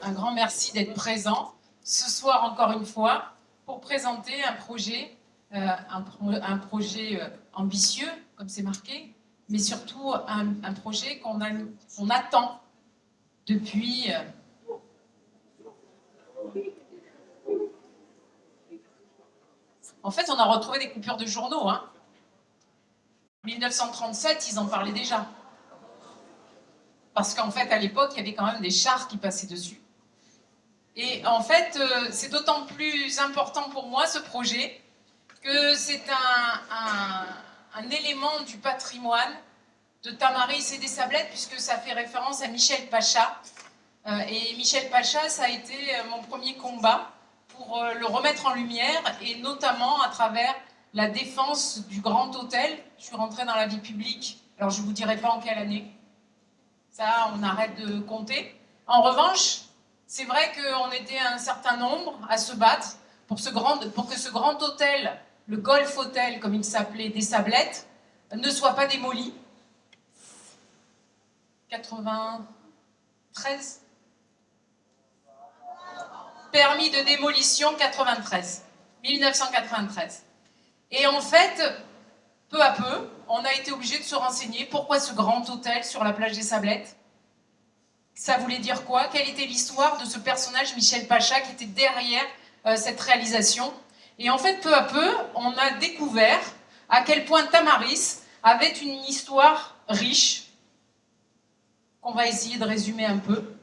Un grand merci d'être présent ce soir encore une fois pour présenter un projet, ambitieux, comme c'est marqué, mais surtout un projet qu'on attend depuis... En fait, on a retrouvé des coupures de journaux. Hein. En 1937, ils en parlaient déjà. Parce qu'en fait, à l'époque, il y avait quand même des chars qui passaient dessus. Et en fait, c'est d'autant plus important pour moi, ce projet, que c'est un élément du patrimoine de Tamaris et des Sablettes, puisque ça fait référence à Michel Pacha. Et Michel Pacha, ça a été mon premier combat pour le remettre en lumière, et notamment à travers la défense du Grand Hôtel. Je suis rentrée dans la vie publique, alors je ne vous dirai pas en quelle année. Ça, on arrête de compter. En revanche, c'est vrai qu'on était un certain nombre à se battre pour que ce grand hôtel, le Golf Hôtel, comme il s'appelait, des Sablettes, ne soit pas démoli. 93. Permis de démolition 93. 1993. Et en fait, peu à peu, on a été obligé de se renseigner. Pourquoi ce grand hôtel sur la plage des Sablettes? Ça voulait dire quoi? Quelle était l'histoire de ce personnage, Michel Pacha, qui était derrière cette réalisation? Et en fait, peu à peu, on a découvert à quel point Tamaris avait une histoire riche, qu'on va essayer de résumer un peu,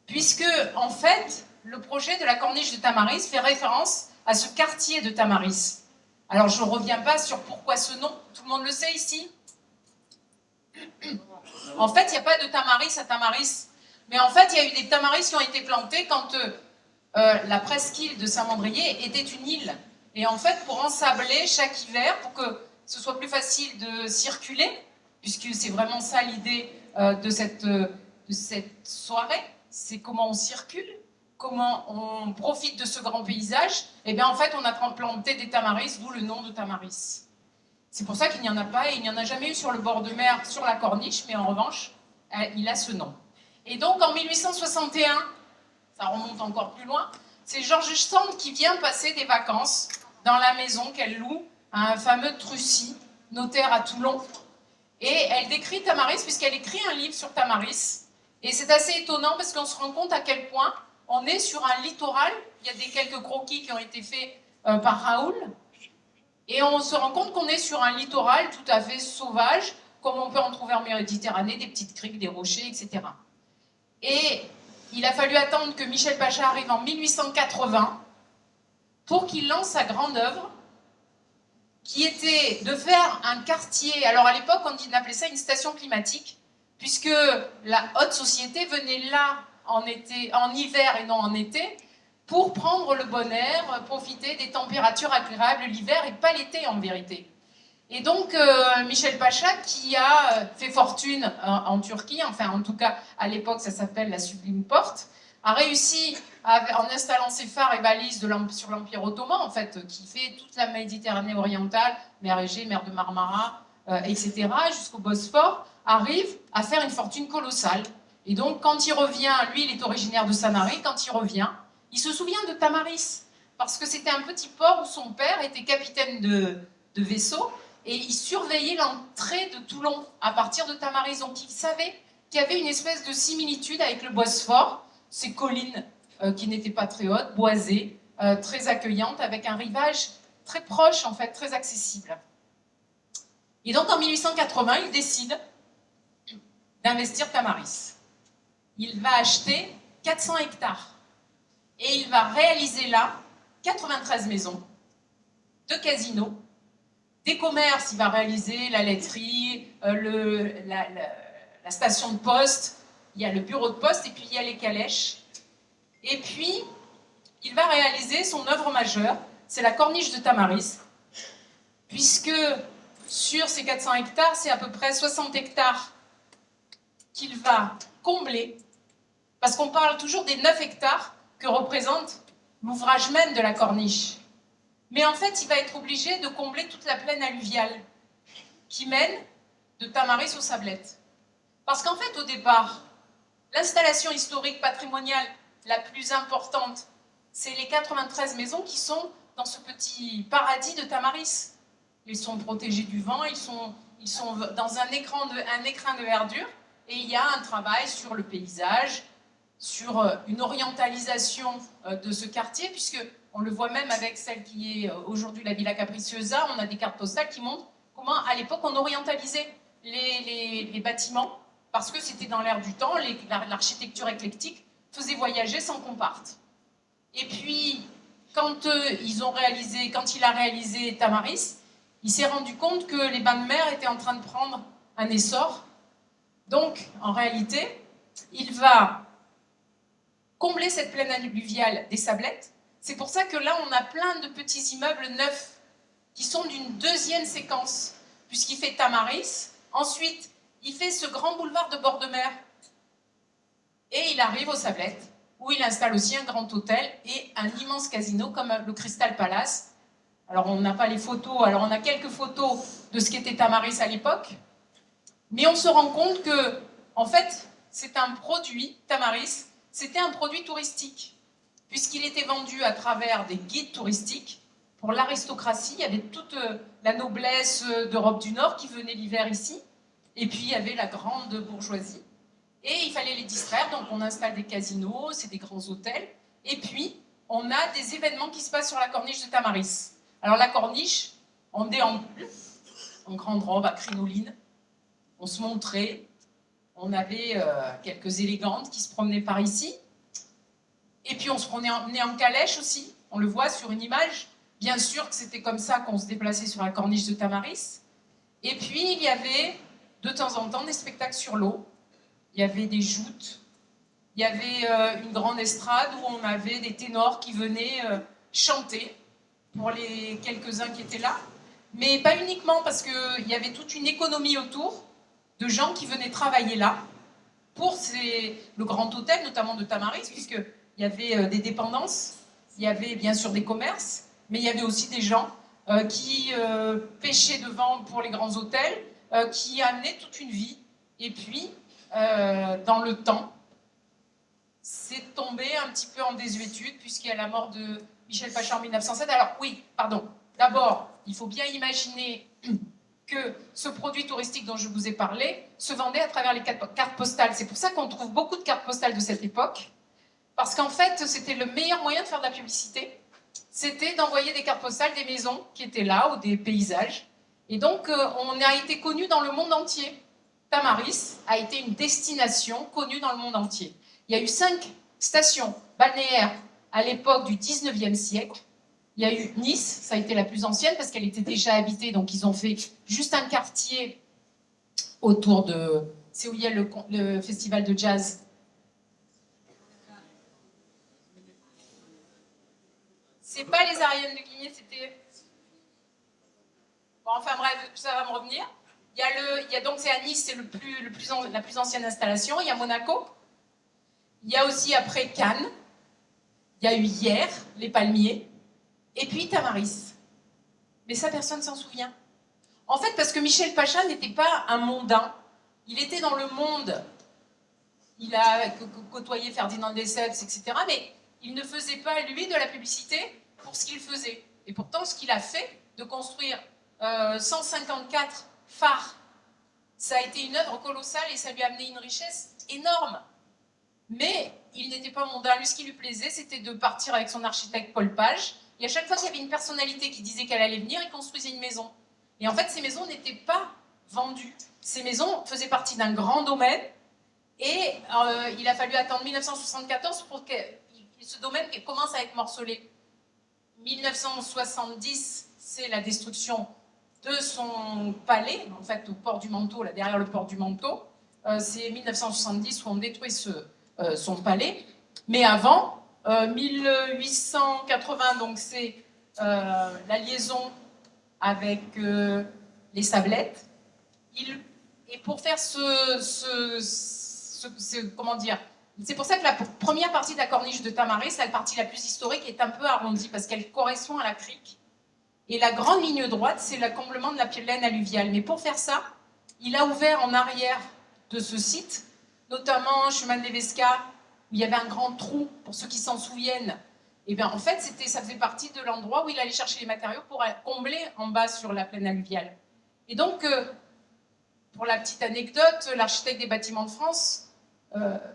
puisque, en fait, le projet de la corniche de Tamaris fait référence à ce quartier de Tamaris. Alors, je ne reviens pas sur pourquoi ce nom, tout le monde le sait ici? En fait, il n'y a pas de tamaris à Tamaris. Mais en fait, il y a eu des tamaris qui ont été plantés quand la presqu'île de Saint-Mandrier était une île. Et en fait, pour ensabler chaque hiver, pour que ce soit plus facile de circuler, puisque c'est vraiment ça l'idée de cette soirée, c'est comment on circule, comment on profite de ce grand paysage. Et bien en fait, on a planté des tamaris, d'où le nom de Tamaris. C'est pour ça qu'il n'y en a pas, et il n'y en a jamais eu sur le bord de mer, sur la corniche, mais en revanche, il a ce nom. Et donc en 1861, ça remonte encore plus loin, c'est George Sand qui vient passer des vacances dans la maison qu'elle loue à un fameux Trucy, notaire à Toulon. Et elle décrit Tamaris, puisqu'elle écrit un livre sur Tamaris. Et c'est assez étonnant parce qu'on se rend compte à quel point on est sur un littoral. Il y a quelques croquis qui ont été faits par Raoul. Et on se rend compte qu'on est sur un littoral tout à fait sauvage, comme on peut en trouver en Méditerranée, des petites criques, des rochers, etc. Et il a fallu attendre que Michel Pacha arrive en 1880 pour qu'il lance sa grande œuvre, qui était de faire un quartier. Alors à l'époque, on appelait ça une station climatique, puisque la haute société venait là en hiver et non en été, pour prendre le bon air, profiter des températures agréables l'hiver et pas l'été en vérité. Et donc Michel Pacha, qui a fait fortune en Turquie, enfin en tout cas à l'époque ça s'appelle la Sublime Porte, a réussi en installant ses phares et balises sur l'Empire ottoman, en fait, qui fait toute la Méditerranée orientale, mer Égée, mer de Marmara, etc., jusqu'au Bosphore, arrive à faire une fortune colossale. Et donc quand il revient, lui il est originaire de Sanary, quand il revient, il se souvient de Tamaris, parce que c'était un petit port où son père était capitaine de vaisseau, et il surveillait l'entrée de Toulon à partir de Tamaris. Donc il savait qu'il y avait une espèce de similitude avec le Bosphore, ces collines qui n'étaient pas très hautes, boisées, très accueillantes, avec un rivage très proche, en fait, très accessible. Et donc en 1880, il décide d'investir Tamaris. Il va acheter 400 hectares. Et il va réaliser là 93 maisons, 2 casinos, des commerces. Il va réaliser la laiterie, la station de poste, il y a le bureau de poste et puis il y a les calèches. Et puis, il va réaliser son œuvre majeure, c'est la corniche de Tamaris, puisque sur ces 400 hectares, c'est à peu près 60 hectares qu'il va combler, parce qu'on parle toujours des 9 hectares que représente l'ouvrage même de la corniche. Mais en fait, il va être obligé de combler toute la plaine alluviale qui mène de Tamaris aux Sablettes. Parce qu'en fait, au départ, l'installation historique patrimoniale la plus importante, c'est les 93 maisons qui sont dans ce petit paradis de Tamaris. Ils sont protégés du vent, ils sont dans un écrin de verdure, et il y a un travail sur le paysage, sur une orientalisation de ce quartier, puisque on le voit même avec celle qui est aujourd'hui la Villa Capricciosa, on a des cartes postales qui montrent comment à l'époque on orientalisait les bâtiments, parce que c'était dans l'air du temps, l'architecture éclectique faisait voyager sans qu'on parte. Et puis, quand il a réalisé Tamaris, il s'est rendu compte que les bains de mer étaient en train de prendre un essor. Donc, en réalité, il va combler cette plaine alluviale des Sablettes. C'est pour ça que là, on a plein de petits immeubles neufs qui sont d'une deuxième séquence, puisqu'il fait Tamaris. Ensuite, il fait ce grand boulevard de bord de mer. Et il arrive aux Sablettes, où il installe aussi un grand hôtel et un immense casino comme le Crystal Palace. Alors, on n'a pas les photos, alors on a quelques photos de ce qu'était Tamaris à l'époque, mais on se rend compte que, en fait, c'est un produit, Tamaris, c'était un produit touristique, puisqu'il était vendu à travers des guides touristiques pour l'aristocratie. Il y avait toute la noblesse d'Europe du Nord qui venait l'hiver ici, et puis il y avait la grande bourgeoisie. Et il fallait les distraire, donc on installe des casinos, c'est des grands hôtels, et puis on a des événements qui se passent sur la corniche de Tamaris. Alors la corniche, on déambule, en grande robe à crinoline, on se montrait, on avait quelques élégantes qui se promenaient par ici, et puis on se promenait en calèche aussi, on le voit sur une image, bien sûr que c'était comme ça qu'on se déplaçait sur la corniche de Tamaris, et puis il y avait de temps en temps des spectacles sur l'eau, il y avait des joutes, il y avait une grande estrade où on avait des ténors qui venaient chanter pour les quelques-uns qui étaient là, mais pas uniquement, parce qu'il y avait toute une économie autour de gens qui venaient travailler là pour le grand hôtel, notamment de Tamaris, puisqu'il y avait des dépendances, il y avait bien sûr des commerces, mais il y avait aussi des gens qui pêchaient devant pour les grands hôtels, qui amenaient toute une vie, et puis dans le temps, c'est tombé un petit peu en désuétude, puisqu'il y a la mort de Michel Pacha en 1907. Alors oui, pardon, d'abord, il faut bien imaginer que ce produit touristique dont je vous ai parlé se vendait à travers les cartes postales. C'est pour ça qu'on trouve beaucoup de cartes postales de cette époque, parce qu'en fait, c'était le meilleur moyen de faire de la publicité. C'était d'envoyer des cartes postales des maisons qui étaient là, ou des paysages. Et donc, on a été connu dans le monde entier. Tamaris a été une destination connue dans le monde entier. Il y a eu 5 stations balnéaires à l'époque du 19e siècle. Il y a eu Nice, ça a été la plus ancienne parce qu'elle était déjà habitée, donc ils ont fait juste un quartier autour de... C'est où il y a le festival de jazz. C'est pas les Ariennes de Guigné, c'était... Bon, enfin bref, ça va me revenir. Donc c'est à Nice, c'est la plus ancienne installation. Il y a Monaco. Il y a aussi après Cannes. Il y a eu hier les Palmiers. Et puis Tamaris. Mais ça, personne ne s'en souvient. En fait, parce que Michel Pacha n'était pas un mondain. Il était dans le monde. Il a côtoyé Ferdinand de Lesseps, etc. Mais il ne faisait pas, lui, de la publicité pour ce qu'il faisait. Et pourtant, ce qu'il a fait, de construire 154 phares, ça a été une œuvre colossale et ça lui a amené une richesse énorme. Mais il n'était pas mondain. Lui, ce qui lui plaisait, c'était de partir avec son architecte Paul Page. Et à chaque fois qu'il y avait une personnalité qui disait qu'elle allait venir, il construisait une maison. Et en fait, ces maisons n'étaient pas vendues. Ces maisons faisaient partie d'un grand domaine. Et il a fallu attendre 1974 pour que ce domaine commence à être morcelé. 1970, c'est la destruction de son palais, en fait, au port du Manteau, là, derrière le port du Manteau. C'est 1970 où on détruit son palais. Mais avant, 1880, donc c'est la liaison avec les Sablettes. Et pour faire comment dire, c'est pour ça que la première partie de la corniche de Tamaris, la partie la plus historique, est un peu arrondie, parce qu'elle correspond à la crique. Et la grande ligne droite, c'est l'accomblement de la plaine alluviale. Mais pour faire ça, il a ouvert en arrière de ce site, notamment chemin de l'Evesca, où il y avait un grand trou, pour ceux qui s'en souviennent. Et bien en fait, ça faisait partie de l'endroit où il allait chercher les matériaux pour combler en bas sur la plaine alluviale. Et donc, pour la petite anecdote, l'architecte des bâtiments de France,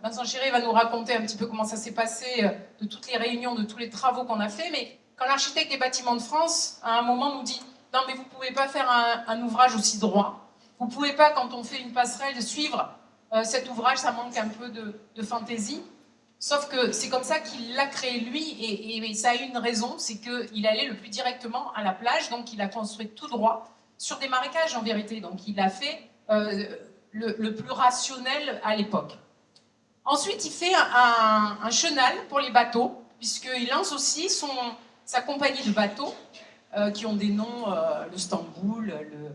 Vincent Chéré va nous raconter un petit peu comment ça s'est passé, de toutes les réunions, de tous les travaux qu'on a fait, mais quand l'architecte des bâtiments de France, à un moment, nous dit « Non, mais vous ne pouvez pas faire un ouvrage aussi droit. Vous ne pouvez pas, quand on fait une passerelle, suivre cet ouvrage, ça manque un peu de fantaisie. » Sauf que c'est comme ça qu'il l'a créé lui, et ça a eu une raison, c'est qu'il allait le plus directement à la plage, donc il a construit tout droit, sur des marécages en vérité. Donc il a fait le plus rationnel à l'époque. Ensuite, il fait un chenal pour les bateaux, puisqu'il lance aussi sa compagnie de bateaux, qui ont des noms, le Stamboul, le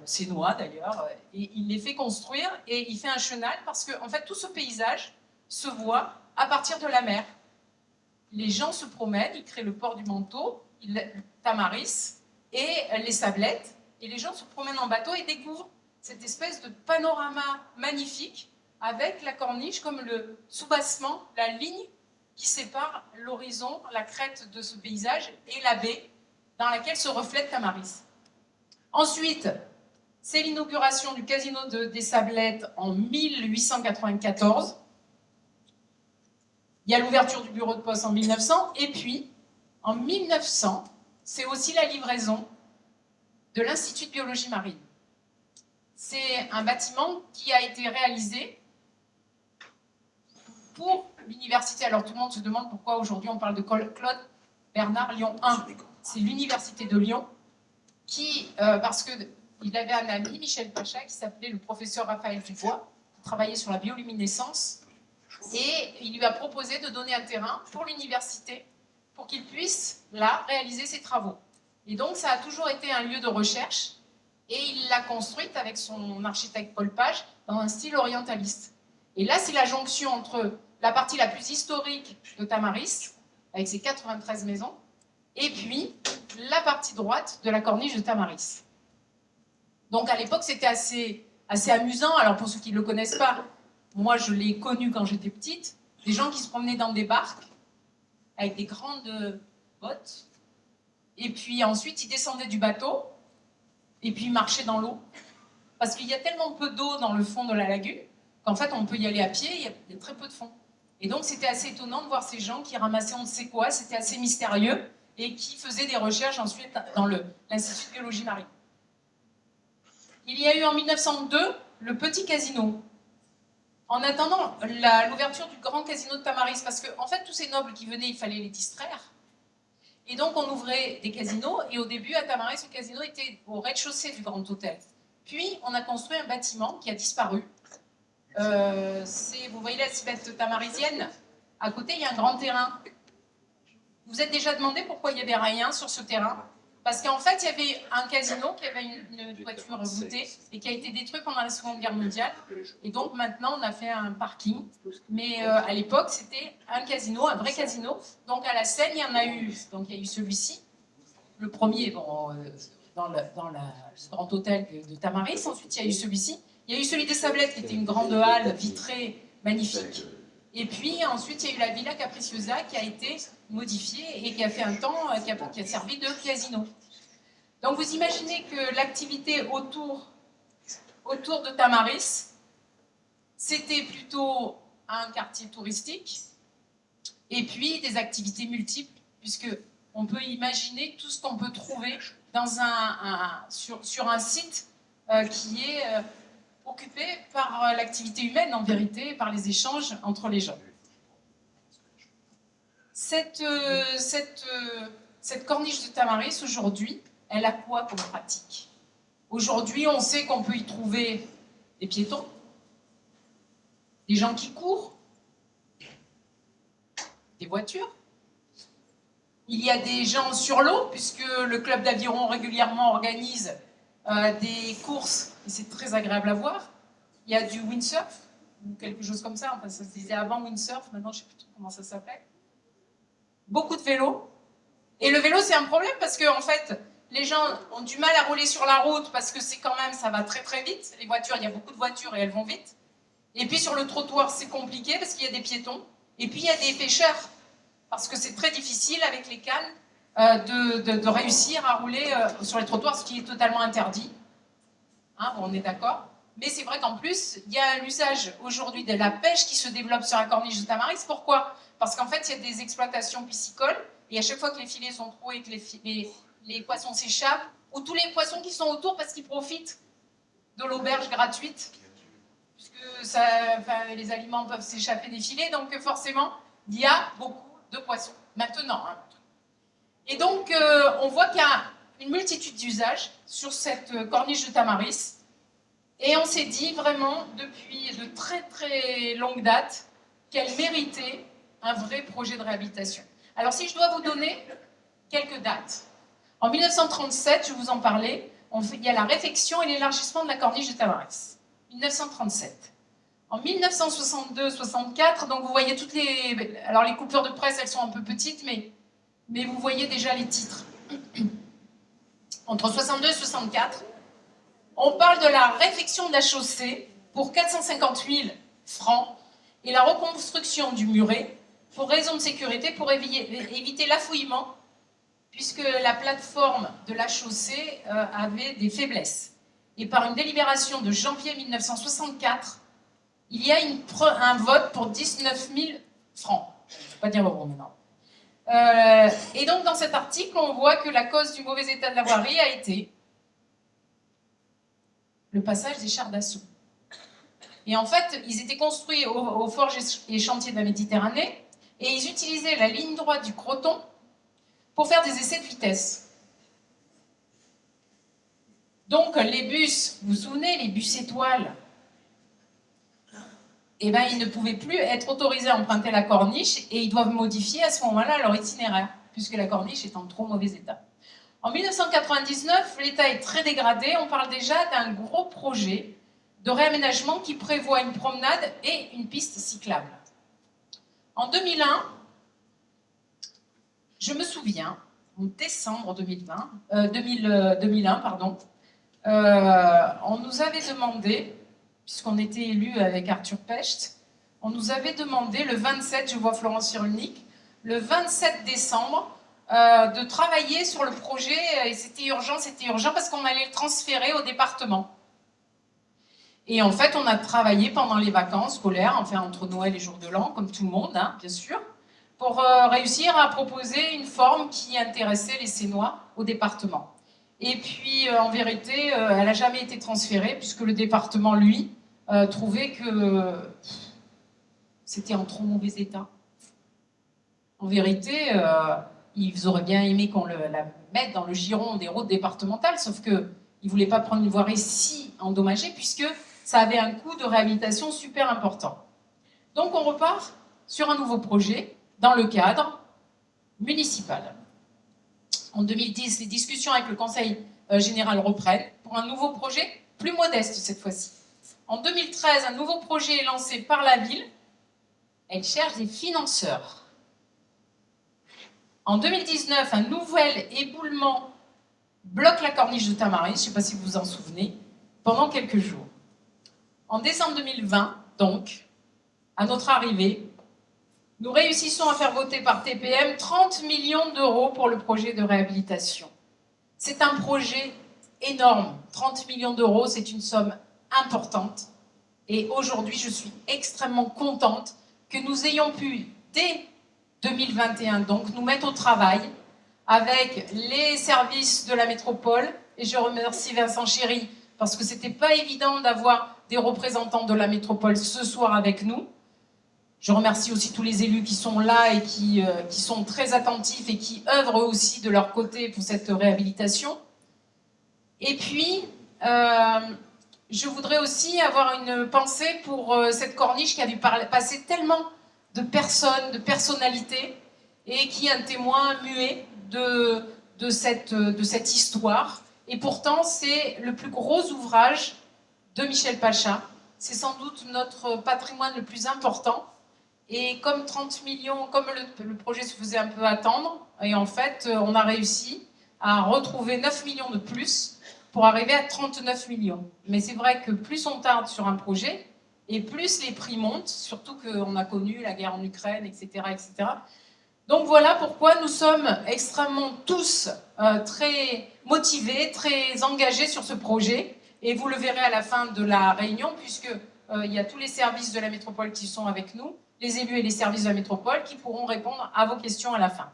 Sénois d'ailleurs, et il les fait construire, et il fait un chenal, parce que en fait, tout ce paysage se voit à partir de la mer. Les gens se promènent, ils créent le port du Manteau, Tamaris, et les Sablettes, et les gens se promènent en bateau et découvrent cette espèce de panorama magnifique avec la corniche comme le soubassement, la ligne qui sépare l'horizon, la crête de ce paysage et la baie dans laquelle se reflète Tamaris. Ensuite, c'est l'inauguration du casino des Sablettes en 1894. Il y a l'ouverture du bureau de poste en 1900, et puis, en 1900, c'est aussi la livraison de l'Institut de biologie marine. C'est un bâtiment qui a été réalisé pour l'université. Alors tout le monde se demande pourquoi aujourd'hui on parle de Claude Bernard Lyon 1. C'est l'université de Lyon qui, parce qu'il avait un ami, Michel Pacha, qui s'appelait le professeur Raphaël Dubois, qui travaillait sur la bioluminescence, et il lui a proposé de donner un terrain pour l'université pour qu'il puisse là réaliser ses travaux. Et donc ça a toujours été un lieu de recherche, et il l'a construite avec son architecte Paul Page dans un style orientaliste. Et là, c'est la jonction entre la partie la plus historique de Tamaris, avec ses 93 maisons, et puis la partie droite de la corniche de Tamaris. Donc à l'époque, c'était assez amusant. Alors pour ceux qui ne le connaissent pas, moi je l'ai connu quand j'étais petite, des gens qui se promenaient dans des barques avec des grandes bottes, et puis ensuite ils descendaient du bateau, et puis ils marchaient dans l'eau, parce qu'il y a tellement peu d'eau dans le fond de la lagune, qu'en fait on peut y aller à pied, il y a très peu de fond. Et donc c'était assez étonnant de voir ces gens qui ramassaient on ne sait quoi, c'était assez mystérieux, et qui faisaient des recherches ensuite dans l'Institut de biologie marine. Il y a eu en 1902 le petit casino. En attendant l'ouverture du grand casino de Tamaris, parce qu'en fait tous ces nobles qui venaient, il fallait les distraire. Et donc on ouvrait des casinos, et au début à Tamaris, le casino était au rez-de-chaussée du grand hôtel. Puis on a construit un bâtiment qui a disparu. Vous voyez la cibette tamarisienne? À côté, il y a un grand terrain. Vous vous êtes déjà demandé pourquoi il n'y avait rien sur ce terrain? Parce qu'en fait, il y avait un casino qui avait une toiture voûtée et qui a été détruit pendant la Seconde Guerre mondiale. Et donc maintenant, on a fait un parking. Mais à l'époque, c'était un casino, un vrai casino. Donc à la Seine, il y en a eu. Donc il y a eu celui-ci, le premier dans le grand hôtel de Tamaris. Ensuite, il y a eu celui-ci. Il y a eu celui des Sablettes, qui était une grande halle vitrée, magnifique. Et puis ensuite, il y a eu la Villa Capriciosa qui a été modifiée et qui a fait un temps, qui a servi de casino. Donc vous imaginez que l'activité autour de Tamaris, c'était plutôt un quartier touristique et puis des activités multiples, puisque on peut imaginer tout ce qu'on peut trouver dans sur un site qui est occupé par l'activité humaine en vérité, par les échanges entre les gens. Cette corniche de Tamaris aujourd'hui, elle a quoi comme pratique? Aujourd'hui, on sait qu'on peut y trouver des piétons, des gens qui courent, des voitures. Il y a des gens sur l'eau, puisque le club d'aviron régulièrement organise des courses, et c'est très agréable à voir. Il y a du windsurf, ou quelque chose comme ça, enfin ça se disait avant windsurf, maintenant je ne sais plus trop comment ça s'appelle. Beaucoup de vélos. Et le vélo, c'est un problème parce que en fait, les gens ont du mal à rouler sur la route parce que c'est quand même, ça va très très vite. Les voitures, il y a beaucoup de voitures et elles vont vite. Et puis sur le trottoir, c'est compliqué parce qu'il y a des piétons. Et puis il y a des pêcheurs, parce que c'est très difficile avec les cannes de réussir à rouler sur les trottoirs, ce qui est totalement interdit. Hein, bon, on est d'accord. Mais c'est vrai qu'en plus, il y a l'usage aujourd'hui de la pêche qui se développe sur la corniche de Tamaris. Pourquoi? Parce qu'en fait, il y a des exploitations piscicoles, et à chaque fois que les filets sont troués et que les poissons s'échappent, ou tous les poissons qui sont autour parce qu'ils profitent de l'auberge gratuite, puisque les aliments peuvent s'échapper des filets, donc forcément, il y a beaucoup de poissons. Maintenant. Hein. Et donc, on voit qu'il y a une multitude d'usages sur cette corniche de Tamaris. Et on s'est dit vraiment, depuis de très très longue date, qu'elle méritait un vrai projet de réhabilitation. Alors si je dois vous donner quelques dates. En 1937, je vous en parlais, il y a la réfection et l'élargissement de la corniche de Tamaris. 1937. En 1962-64, donc vous voyez toutes les... Alors les coupures de presse, elles sont un peu petites, mais vous voyez déjà les titres. Entre 62 et 64, on parle de la réfection de la chaussée pour 450 000 francs et la reconstruction du muret pour raison de sécurité, pour éviter l'affouillement, puisque la plateforme de la chaussée avait des faiblesses. Et par une délibération de janvier 1964, il y a un vote pour 19 000 francs. Je ne vais pas dire euros maintenant. Et donc dans cet article, on voit que la cause du mauvais état de la voirie a été le passage des chars d'assaut. Et en fait, ils étaient construits aux forges et chantiers de la Méditerranée, et ils utilisaient la ligne droite du Croton pour faire des essais de vitesse. Donc les bus, vous vous souvenez, les bus étoiles, eh ben, ils ne pouvaient plus être autorisés à emprunter la corniche, et ils doivent modifier à ce moment-là leur itinéraire, puisque la corniche est en trop mauvais état. En 1999, l'état est très dégradé. On parle déjà d'un gros projet de réaménagement qui prévoit une promenade et une piste cyclable. En 2001, je me souviens, en décembre 2001, on nous avait demandé, puisqu'on était élus avec Arthur Pecht, on nous avait demandé le 27, je vois Florence Cyrulnik, le 27 décembre, de travailler sur le projet, et c'était urgent parce qu'on allait le transférer au département. Et en fait, on a travaillé pendant les vacances scolaires, enfin entre Noël et Jour de l'An, comme tout le monde, hein, bien sûr, pour réussir à proposer une forme qui intéressait les Sénois au département. Et puis, en vérité, elle n'a jamais été transférée, puisque le département, lui, trouvait que c'était en trop mauvais état. En vérité, ils auraient bien aimé qu'on la mette dans le giron des routes départementales, sauf qu'ils ne voulaient pas prendre une voirie si endommagée, puisque ça avait un coût de réhabilitation super important. Donc on repart sur un nouveau projet dans le cadre municipal. En 2010, les discussions avec le Conseil général reprennent pour un nouveau projet plus modeste cette fois-ci. En 2013, un nouveau projet est lancé par la ville. Elle cherche des financeurs. En 2019, un nouvel éboulement bloque la corniche de Tamaris, je ne sais pas si vous vous en souvenez, pendant quelques jours. En décembre 2020, donc, à notre arrivée, nous réussissons à faire voter par TPM 30 millions d'euros pour le projet de réhabilitation. C'est un projet énorme. 30 millions d'euros, c'est une somme importante. Et aujourd'hui, je suis extrêmement contente que nous ayons pu, dès 2021, donc, nous mettre au travail avec les services de la métropole. Et je remercie Vincent Chéry, parce que ce n'était pas évident d'avoir des représentants de la métropole ce soir avec nous. Je remercie aussi tous les élus qui sont là et qui sont très attentifs et qui œuvrent aussi de leur côté pour cette réhabilitation. Et puis, je voudrais aussi avoir une pensée pour cette corniche qui a dû passer tellement de personnes, de personnalités, et qui est un témoin muet de cette histoire. Et pourtant, c'est le plus gros ouvrage de Michel Pacha. C'est sans doute notre patrimoine le plus important. Et comme 30 millions, comme le projet se faisait un peu attendre, et en fait, on a réussi à retrouver 9 millions de plus pour arriver à 39 millions. Mais c'est vrai que plus on tarde sur un projet, et plus les prix montent, surtout qu'on a connu la guerre en Ukraine, etc., etc. Donc voilà pourquoi nous sommes extrêmement tous très motivés, très engagés sur ce projet, et vous le verrez à la fin de la réunion, puisque il y a tous les services de la métropole qui sont avec nous, les élus et les services de la métropole qui pourront répondre à vos questions à la fin.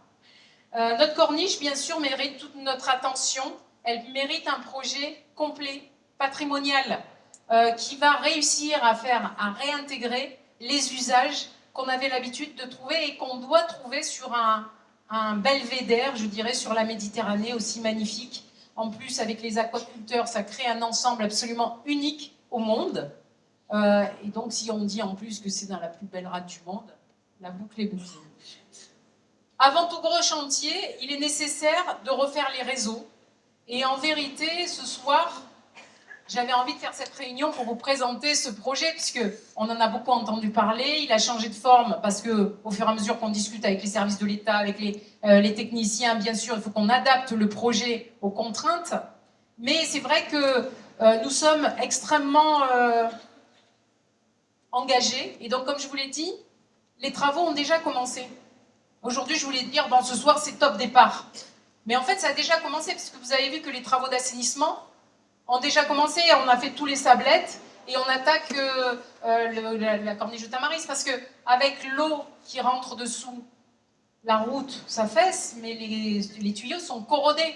Notre corniche, bien sûr, mérite toute notre attention. Elle mérite un projet complet, patrimonial, qui va réussir à réintégrer les usages qu'on avait l'habitude de trouver et qu'on doit trouver sur un belvédère, je dirais, sur la Méditerranée aussi magnifique. En plus, avec les aquaculteurs, ça crée un ensemble absolument unique au monde. Et donc, si on dit en plus que c'est dans la plus belle rade du monde, la boucle est bouclée. Avant tout gros chantier, il est nécessaire de refaire les réseaux. Et en vérité, ce soir, j'avais envie de faire cette réunion pour vous présenter ce projet, puisqu'on en a beaucoup entendu parler. Il a changé de forme parce qu'au fur et à mesure qu'on discute avec les services de l'État, avec les techniciens, bien sûr, il faut qu'on adapte le projet aux contraintes. Mais c'est vrai que nous sommes extrêmement engagés. Et donc, comme je vous l'ai dit, les travaux ont déjà commencé. Aujourd'hui, je voulais dire, bon, ce soir, c'est top départ. Mais en fait, ça a déjà commencé, parce que vous avez vu que les travaux d'assainissement ont déjà commencé. On a fait tous les sablettes et on attaque la corniche de Tamaris, parce qu'avec l'eau qui rentre dessous, la route s'affaisse, mais les tuyaux sont corrodés.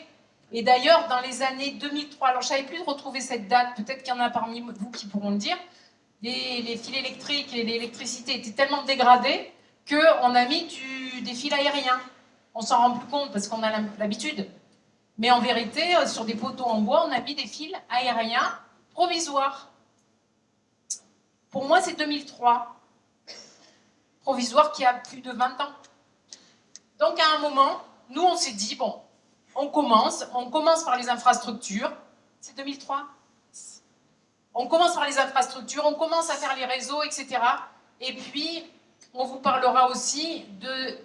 Et d'ailleurs, dans les années 2003, alors je ne savais plus retrouver cette date, peut-être qu'il y en a parmi vous qui pourront le dire, les fils électriques et l'électricité étaient tellement dégradés qu'on a mis des fils aériens. On s'en rend plus compte parce qu'on a l'habitude. Mais en vérité, sur des poteaux en bois, on a mis des fils aériens provisoires. Pour moi, c'est 2003. Provisoire qui a plus de 20 ans. Donc à un moment, nous on s'est dit, bon, on commence par les infrastructures. C'est 2003. On commence par les infrastructures, on commence à faire les réseaux, etc. Et puis, on vous parlera aussi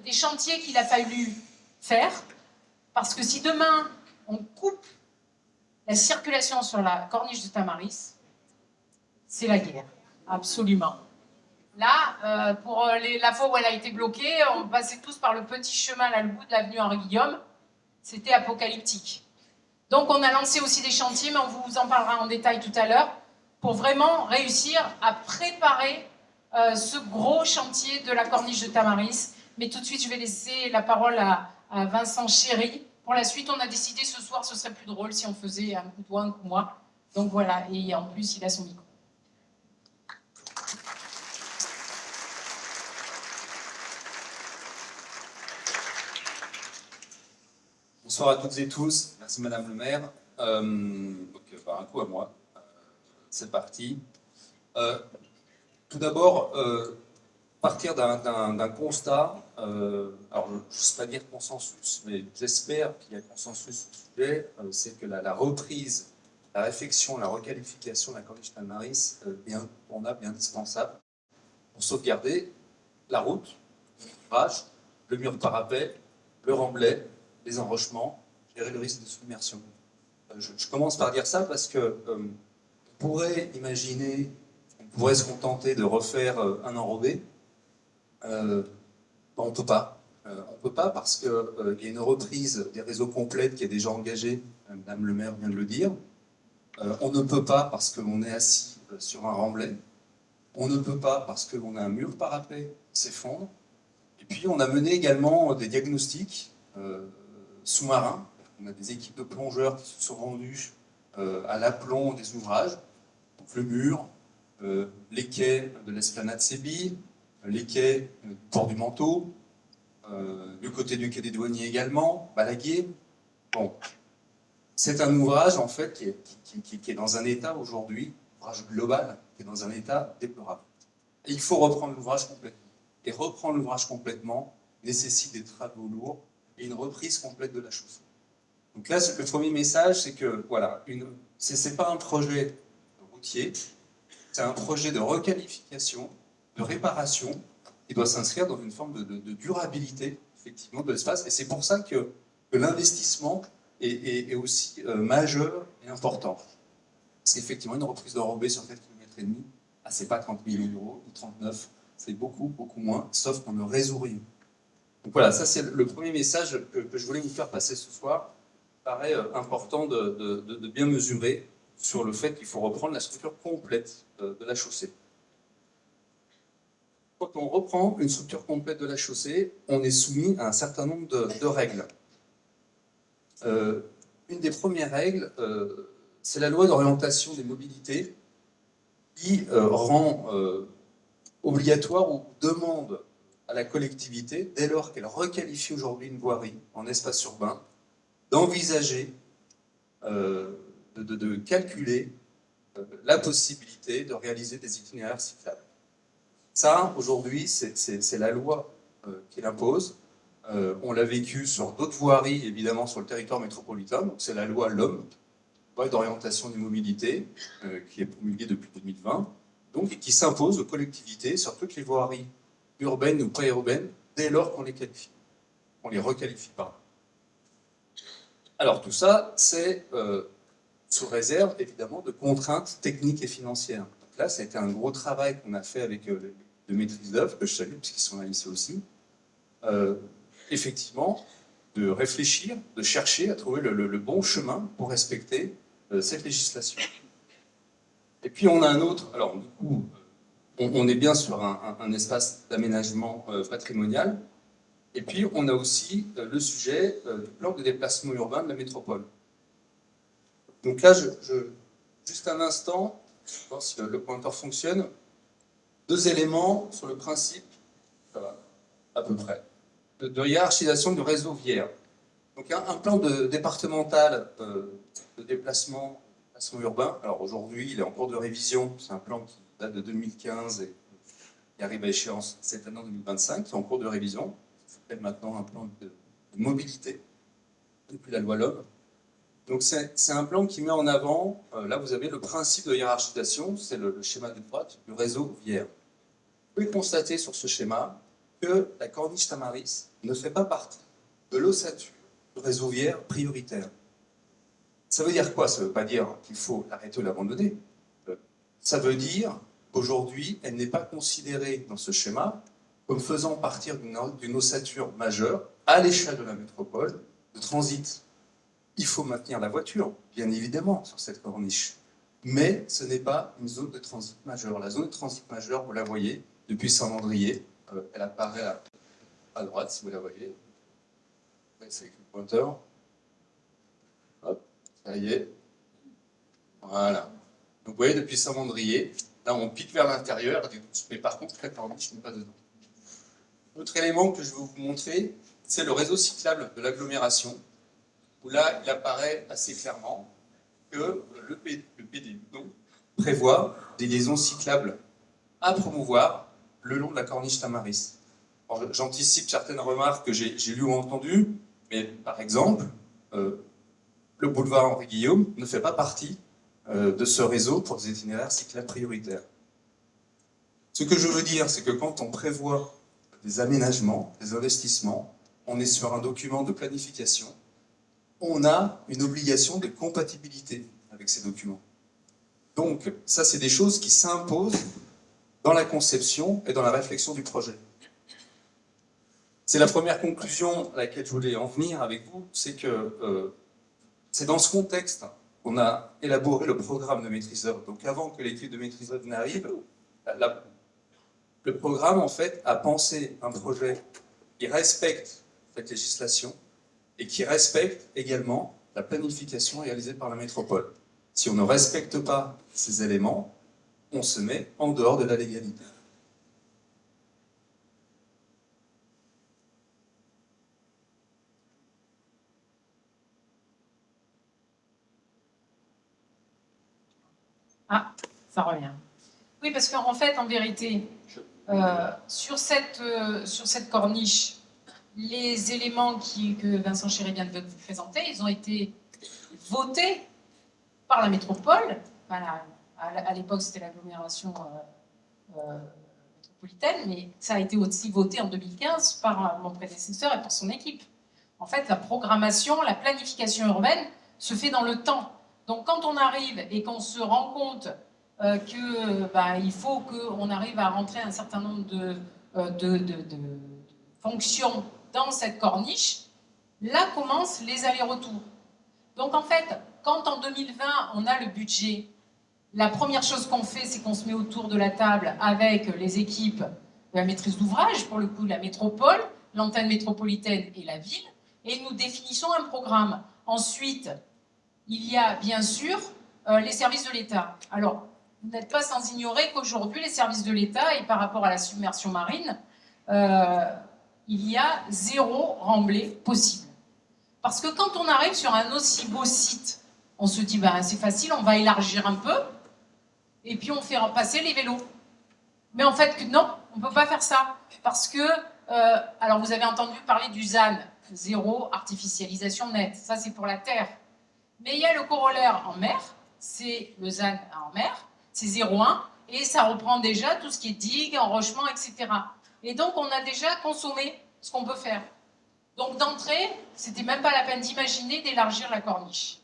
des chantiers qu'il a fallu faire, parce que si demain, on coupe la circulation sur la corniche de Tamaris, c'est la guerre, absolument. Là, pour la fois où elle a été bloquée, on passait tous par le petit chemin à le bout de l'avenue Henri-Guillaume, c'était apocalyptique. Donc on a lancé aussi des chantiers, mais on vous en parlera en détail tout à l'heure, pour vraiment réussir à préparer ce gros chantier de la corniche de Tamaris. Mais tout de suite, je vais laisser la parole à Vincent Chéry. Pour la suite, on a décidé ce soir, ce serait plus drôle si on faisait un coup de toi, un coup de moi. Donc voilà, et en plus, il a son micro. Bonsoir à toutes et tous, merci Madame le maire. Un coup à moi, c'est parti. Tout d'abord, partir d'un constat, alors je ne sais pas dire consensus, mais j'espère qu'il y a consensus sur ce sujet, c'est que la reprise, la réflexion, la requalification de la corniche Tamaris est incontournable et indispensable pour sauvegarder la route, l'ouvrage, le mur de parapet, le remblai, les enrochements, gérer le risque de submersion. Je commence par dire ça parce que on pourrait imaginer, on pourrait se contenter de refaire un enrobé. On ne peut pas. On ne peut pas parce qu'il y a une reprise des réseaux complètes qui est déjà engagée, Madame le maire vient de le dire. On ne peut pas parce qu'on est assis sur un remblai. On ne peut pas parce qu'on a un mur parapet qui s'effondre. Et puis on a mené également des diagnostics sous-marins. On a des équipes de plongeurs qui se sont rendues à l'aplomb des ouvrages. Donc le mur, les quais de l'esplanade Sébi, les quais du port du Manteau, du côté du quai des douaniers également, Balaguier. Bon, c'est un ouvrage en fait qui est dans un état aujourd'hui, ouvrage global, qui est dans un état déplorable. Et il faut reprendre l'ouvrage complètement. Et reprendre l'ouvrage complètement nécessite des travaux lourds et une reprise complète de la chose. Donc là, le premier message, c'est que voilà, ce n'est pas un projet routier, c'est un projet de requalification, de réparation, qui doit s'inscrire dans une forme de durabilité, effectivement, de l'espace. Et c'est pour ça que l'investissement est aussi majeur et important. Parce qu'effectivement, une reprise d'enrobé sur 4,5 km Ah, c'est pas 30 millions d'euros, ou 39, c'est beaucoup, beaucoup moins, sauf qu'on ne résout rien. Donc voilà, ça c'est le premier message que je voulais vous faire passer ce soir. Il paraît important de bien mesurer sur le fait qu'il faut reprendre la structure complète de la chaussée. Quand on reprend une structure complète de la chaussée, on est soumis à un certain nombre de règles. Une des premières règles, c'est la loi d'orientation des mobilités qui rend obligatoire ou demande à la collectivité, dès lors qu'elle requalifie aujourd'hui une voirie en espace urbain, d'envisager, de calculer la possibilité de réaliser des itinéraires cyclables. Ça, aujourd'hui, c'est la loi qui l'impose. On l'a vécu sur d'autres voiries, évidemment, sur le territoire métropolitain. C'est la loi LOM, loi d'orientation des mobilités, qui est promulguée depuis 2020, donc, et qui s'impose aux collectivités sur toutes les voiries urbaines ou pré-urbaines, dès lors qu'on les qualifie. On les requalifie pas. Alors tout ça, c'est sous réserve, évidemment, de contraintes techniques et financières. Donc là, ça a été un gros travail qu'on a fait avec le maîtrise d'œuvre, que je salue, parce qu'ils sont là ici aussi. Effectivement, de réfléchir, de chercher à trouver le bon chemin pour respecter cette législation. Et puis on a un autre, alors du coup, on est bien sur un espace d'aménagement patrimonial, et puis on a aussi le sujet du plan de déplacement urbain de la métropole. Donc là, juste un instant, je pense que le pointeur fonctionne, 2 éléments sur le principe, ça va, à peu près, de hiérarchisation du réseau viaire. Donc un plan départemental de déplacement urbain, alors aujourd'hui il est en cours de révision, c'est un plan qui date de 2015 et qui arrive à échéance cette année en 2025, qui est en cours de révision, ça s'appelle maintenant un plan de mobilité, depuis la loi LOM. Donc c'est un plan qui met en avant, là vous avez le principe de hiérarchisation, c'est le schéma de droite du réseau viaire. Vous pouvez constater sur ce schéma que la corniche Tamaris ne fait pas partie de l'ossature du réseau viaire prioritaire. Ça veut dire quoi? Ça ne veut pas dire qu'il faut l'arrêter ou l'abandonner. Ça veut dire qu'aujourd'hui, elle n'est pas considérée dans ce schéma comme faisant partir d'une ossature majeure à l'échelle de la métropole de transit. Il faut maintenir la voiture, bien évidemment, sur cette corniche. Mais ce n'est pas une zone de transit majeure. La zone de transit majeure, vous la voyez, depuis Saint-Mandrier, elle apparaît à droite, si vous la voyez. C'est avec le pointeur. Hop, ça y est. Voilà. Donc vous voyez, depuis Saint-Mandrier, là on pique vers l'intérieur, mais par contre, la corniche n'est pas dedans. Autre élément que je vais vous montrer, c'est le réseau cyclable de l'agglomération, où là, il apparaît assez clairement que le PDU prévoit des liaisons cyclables à promouvoir le long de la corniche Tamaris. J'anticipe certaines remarques que j'ai lues ou entendues, mais par exemple, le boulevard Henri-Guillaume ne fait pas partie de ce réseau pour des itinéraires cyclables prioritaires. Ce que je veux dire, c'est que quand on prévoit des aménagements, des investissements, on est sur un document de planification, on a une obligation de compatibilité avec ces documents. Donc, ça, c'est des choses qui s'imposent dans la conception et dans la réflexion du projet. C'est la première conclusion à laquelle je voulais en venir avec vous, c'est que c'est dans ce contexte qu'on a élaboré le programme de maîtrise d'œuvre. Donc avant que l'étude de maîtrise d'œuvre n'arrive, le programme en fait a pensé un projet qui respecte cette législation et qui respecte également la planification réalisée par la métropole. Si on ne respecte pas ces éléments, on se met en dehors de la légalité. Ah, ça revient. Oui, parce qu'en fait, en vérité, sur cette corniche, les éléments que Vincent Chéry vient de vous présenter, ils ont été votés par la métropole. Voilà, à l'époque, c'était l'agglomération métropolitaine, mais ça a été aussi voté en 2015 par mon prédécesseur et par son équipe. En fait, la programmation, la planification urbaine se fait dans le temps. Donc quand on arrive et qu'on se rend compte il faut qu'on arrive à rentrer un certain nombre de fonctions dans cette corniche, là commencent les allers-retours. Donc en fait, quand en 2020 on a le budget, la première chose qu'on fait, c'est qu'on se met autour de la table avec les équipes de la maîtrise d'ouvrage, pour le coup la métropole, l'antenne métropolitaine et la ville, et nous définissons un programme. Ensuite, il y a bien sûr les services de l'État. Alors, vous n'êtes pas sans ignorer qu'aujourd'hui, les services de l'État, et par rapport à la submersion marine, il y a 0 remblai possible. Parce que quand on arrive sur un aussi beau site, on se dit, ben, c'est facile, on va élargir un peu, et puis on fait passer les vélos. Mais en fait, non, on ne peut pas faire ça. Parce que, alors vous avez entendu parler du ZAN, zéro artificialisation nette, ça c'est pour la terre. Mais il y a le corollaire en mer, c'est le ZAN en mer, c'est 0,1, et ça reprend déjà tout ce qui est digue, enrochement, etc. Et donc on a déjà consommé ce qu'on peut faire. Donc d'entrée, c'était même pas la peine d'imaginer d'élargir la corniche.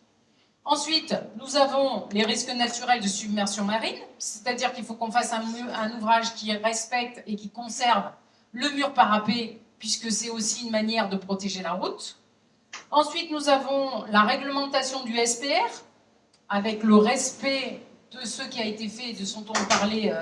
Ensuite, nous avons les risques naturels de submersion marine, c'est-à-dire qu'il faut qu'on fasse un ouvrage qui respecte et qui conserve le mur parapet, puisque c'est aussi une manière de protéger la route. Ensuite, nous avons la réglementation du SPR, avec le respect de ce qui a été fait, de ce dont on parlait,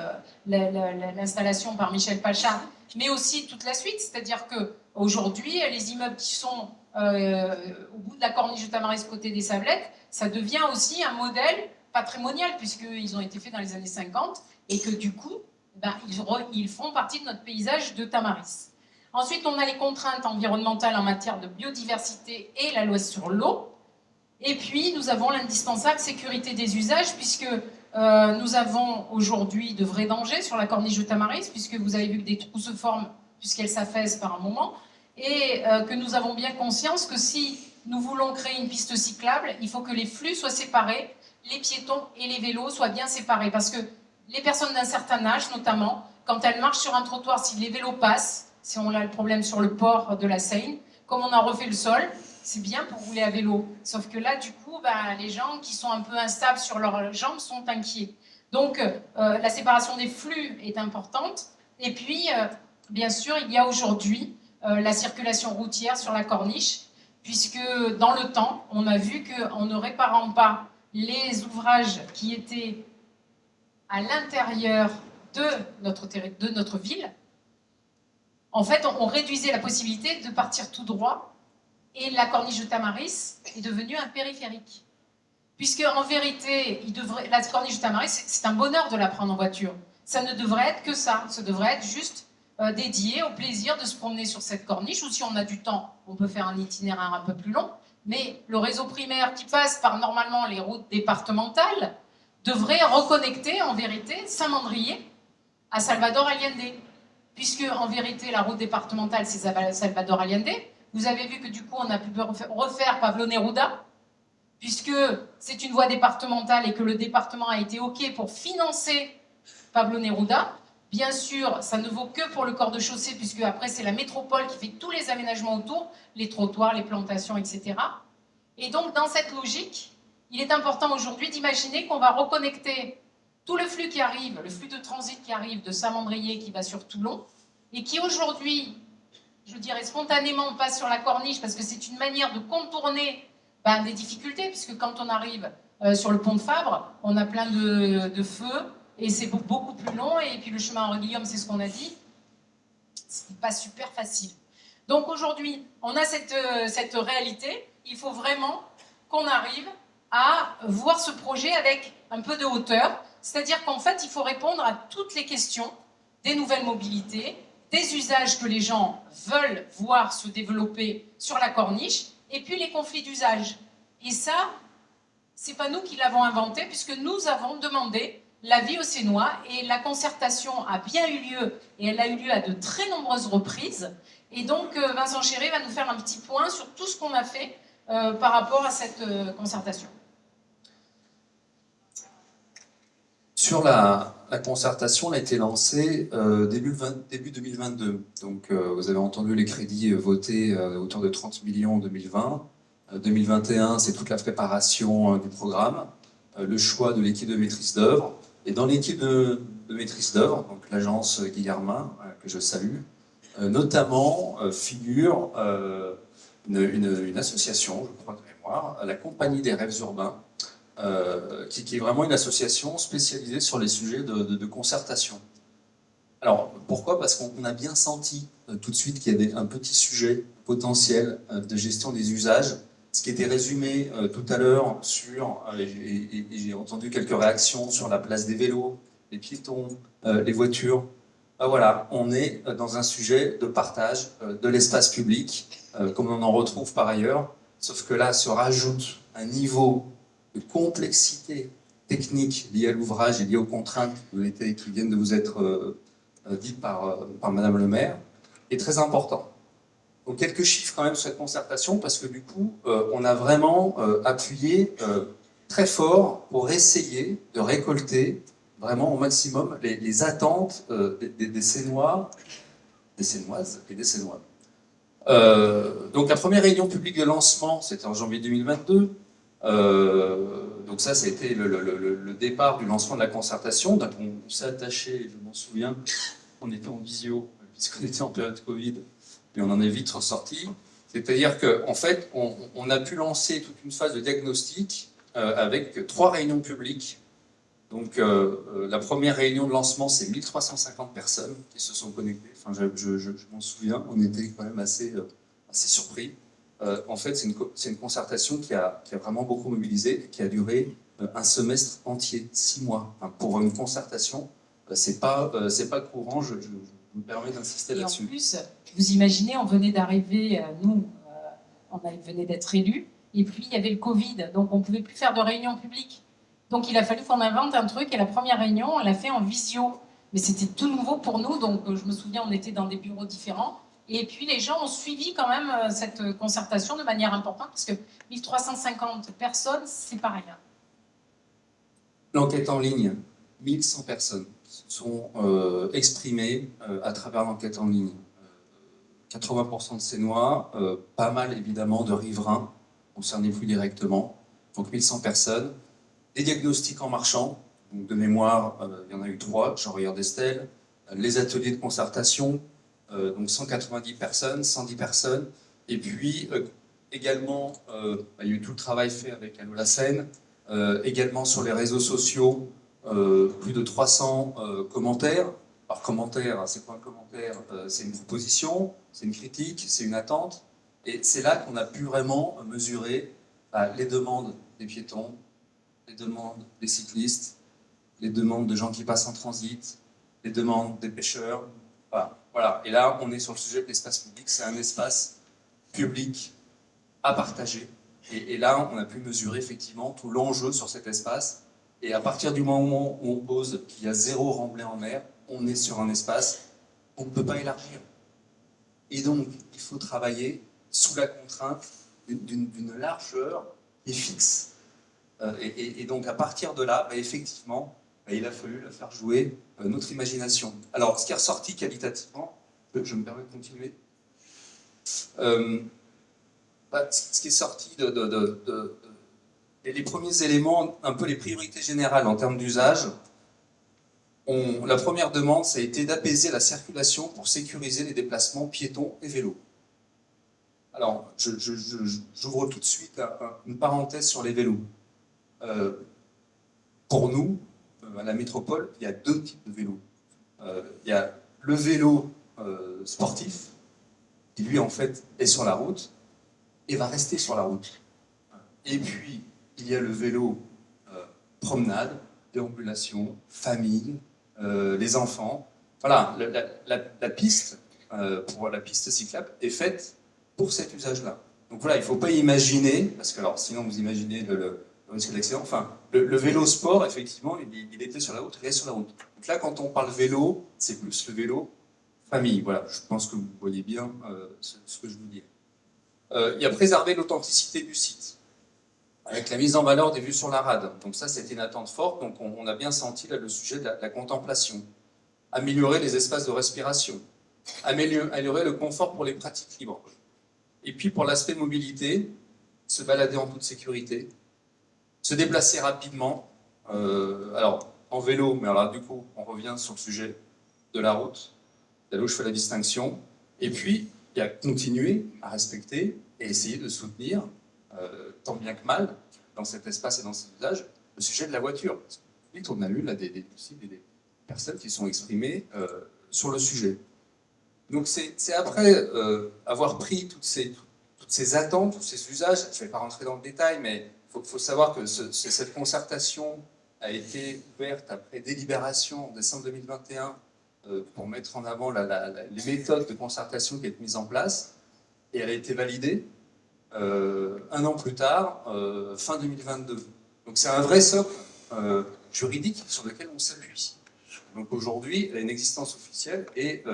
l'installation par Michel Pacha, mais aussi toute la suite, c'est-à-dire qu'aujourd'hui, les immeubles qui sont au bout de la corniche de Tamaris côté des Sablettes, ça devient aussi un modèle patrimonial, puisqu'ils ont été faits dans les années 50, et que du coup, ils font partie de notre paysage de Tamaris. Ensuite, on a les contraintes environnementales en matière de biodiversité et la loi sur l'eau. Et puis, nous avons l'indispensable sécurité des usages, puisque nous avons aujourd'hui de vrais dangers sur la corniche de Tamaris, puisque vous avez vu que des trous se forment, puisqu'elle s'affaisse par un moment, et que nous avons bien conscience que si nous voulons créer une piste cyclable, il faut que les flux soient séparés, les piétons et les vélos soient bien séparés, parce que les personnes d'un certain âge, notamment, quand elles marchent sur un trottoir, si les vélos passent, si on a le problème sur le port de la Seine, comme on a refait le sol, c'est bien pour rouler à vélo. Sauf que là, du coup, les gens qui sont un peu instables sur leurs jambes sont inquiets. Donc, la séparation des flux est importante. Et puis, bien sûr, il y a aujourd'hui la circulation routière sur la corniche, puisque dans le temps, on a vu qu'en ne réparant pas les ouvrages qui étaient à l'intérieur de notre ville, en fait, on réduisait la possibilité de partir tout droit, et la corniche de Tamaris est devenue un périphérique. Puisque, en vérité, la corniche de Tamaris, c'est un bonheur de la prendre en voiture. Ça ne devrait être que ça. Ça devrait être juste dédié au plaisir de se promener sur cette corniche, ou si on a du temps, on peut faire un itinéraire un peu plus long. Mais le réseau primaire qui passe par normalement les routes départementales devrait reconnecter, en vérité, Saint-Mandrier à Salvador Allende. Puisque, en vérité, la route départementale, c'est Salvador Allende. Vous avez vu que, du coup, on a pu refaire Pablo Neruda, puisque c'est une voie départementale et que le département a été OK pour financer Pablo Neruda. Bien sûr, ça ne vaut que pour le corps de chaussée, puisque après, c'est la métropole qui fait tous les aménagements autour, les trottoirs, les plantations, etc. Et donc, dans cette logique, il est important aujourd'hui d'imaginer qu'on va reconnecter tout le flux qui arrive, le flux de transit qui arrive de Saint-Mandrier qui va sur Toulon, et qui aujourd'hui, je dirais spontanément, passe sur la corniche, parce que c'est une manière de contourner des difficultés, puisque quand on arrive sur le pont de Fabre, on a plein de feux, et c'est beaucoup plus long, et puis le chemin Henri-Guillaume, c'est ce qu'on a dit, c'est pas super facile. Donc aujourd'hui, on a cette réalité, il faut vraiment qu'on arrive à voir ce projet avec un peu de hauteur, c'est-à-dire qu'en fait, il faut répondre à toutes les questions des nouvelles mobilités, des usages que les gens veulent voir se développer sur la corniche, et puis les conflits d'usage. Et ça, c'est pas nous qui l'avons inventé, puisque nous avons demandé l'avis aux Sénois, et la concertation a bien eu lieu, et elle a eu lieu à de très nombreuses reprises. Et donc, Vincent Chéret va nous faire un petit point sur tout ce qu'on a fait par rapport à cette concertation. Sur la concertation, elle a été lancée début 2022. Donc, vous avez entendu les crédits votés à hauteur de 30 millions en 2020. 2021, c'est toute la préparation du programme, le choix de l'équipe de maîtrise d'œuvre. Et dans l'équipe de maîtrise d'œuvre, donc l'agence Guillermin, que je salue, notamment figure une association, je crois de mémoire, la Compagnie des Rêves Urbains, qui est vraiment une association spécialisée sur les sujets de concertation. Alors, pourquoi? Parce qu'on a bien senti tout de suite qu'il y avait un petit sujet potentiel de gestion des usages, ce qui était résumé tout à l'heure sur, et j'ai entendu quelques réactions sur la place des vélos, les piétons, les voitures. Ben voilà, on est dans un sujet de partage de l'espace public, comme on en retrouve par ailleurs, sauf que là se rajoute un niveau de complexité technique liée à l'ouvrage et liée aux contraintes qui viennent de vous être dites par Madame le maire, est très important. Donc quelques chiffres quand même sur cette concertation, parce que du coup, on a vraiment appuyé très fort pour essayer de récolter vraiment au maximum les attentes des Sénois, des Sénoises et des Sénois. Donc la première réunion publique de lancement, c'était en janvier 2022. Donc ça a été le départ du lancement de la concertation. Donc on s'est attaché, je m'en souviens, on était en visio, puisqu'on était en période Covid, et on en est vite ressorti. C'est-à-dire qu'en fait, on a pu lancer toute une phase de diagnostic avec 3 réunions publiques. Donc la première réunion de lancement, c'est 1350 personnes qui se sont connectées. Enfin, je m'en souviens, on était quand même assez surpris. En fait, c'est une concertation qui a vraiment beaucoup mobilisé et qui a duré un semestre entier, 6 mois. Enfin, pour une concertation, c'est pas courant, je me permets d'insister là-dessus. Et en plus, vous imaginez, on venait d'arriver, nous, on venait d'être élus, et puis il y avait le Covid, donc on ne pouvait plus faire de réunion publique. Donc il a fallu qu'on invente un truc, et la première réunion, on l'a fait en visio. Mais c'était tout nouveau pour nous, donc je me souviens, on était dans des bureaux différents. Et puis les gens ont suivi quand même cette concertation de manière importante, parce que 1350 personnes, c'est pas rien. L'enquête en ligne, 1100 personnes sont exprimées à travers l'enquête en ligne. 80% de Sénois, pas mal évidemment de riverains, concernés plus directement, donc 1100 personnes. Des diagnostics en marchant, donc de mémoire, il y en a eu 3, Jean-Rieur d'Estel, les ateliers de concertation, donc 190 personnes, 110 personnes, et puis également, il y a eu tout le travail fait avec Allo la Seine, également sur les réseaux sociaux, plus de 300 commentaires. Alors commentaire, c'est quoi un commentaire? C'est une proposition, c'est une critique, c'est une attente, et c'est là qu'on a pu vraiment mesurer les demandes des piétons, les demandes des cyclistes, les demandes de gens qui passent en transit, les demandes des pêcheurs. Voilà. Et là, on est sur le sujet de l'espace public. C'est un espace public à partager. Et là, on a pu mesurer effectivement tout l'enjeu sur cet espace. Et à partir du moment où on pose qu'il y a 0 remblai en mer, on est sur un espace qu'on ne peut pas élargir. Et donc, il faut travailler sous la contrainte d'une largeur qui est fixe. Et donc, à partir de là, effectivement, il a fallu faire jouer notre imagination. Alors, ce qui est ressorti qualitativement, je me permets de continuer, ce qui est sorti les premiers éléments, un peu les priorités générales en termes d'usage, la première demande, ça a été d'apaiser la circulation pour sécuriser les déplacements piétons et vélos. Alors, j'ouvre tout de suite une parenthèse sur les vélos. Pour nous, à la métropole, il y a 2 types de vélos. Il y a le vélo sportif, qui lui, en fait, est sur la route et va rester sur la route. Et puis, il y a le vélo promenade, déambulation, famille, les enfants. Voilà, la piste, pour la piste cyclable, est faite pour cet usage-là. Donc voilà, il ne faut pas imaginer, parce que alors, sinon vous imaginez le risque d'accident. Enfin, le vélo sport, effectivement, il était sur la route, il est sur la route. Donc là, quand on parle vélo, c'est plus le vélo famille. Voilà, je pense que vous voyez bien ce que je veux dire. Il y a préserver l'authenticité du site, avec la mise en valeur des vues sur la rade. Donc ça, c'était une attente forte. Donc on a bien senti là le sujet de la contemplation. Améliorer les espaces de respiration. Améliorer le confort pour les pratiques libres. Et puis pour l'aspect mobilité, se balader en toute sécurité, se déplacer rapidement. Alors, en vélo, mais alors du coup, on revient sur le sujet de la route, là où je fais la distinction, et puis il y a continuer à respecter et essayer de soutenir, tant bien que mal, dans cet espace et dans cet usage, le sujet de la voiture. Vite, on a eu là des personnes qui sont exprimées sur le sujet. Donc c'est après avoir pris toutes ces attentes, tous ces usages, je ne vais pas rentrer dans le détail, mais il faut savoir que cette concertation a été ouverte après délibération en décembre 2021 pour mettre en avant les méthodes de concertation qui ont été mises en place, et elle a été validée un an plus tard, fin 2022. Donc c'est un vrai socle juridique sur lequel on s'appuie. Donc aujourd'hui, elle a une existence officielle et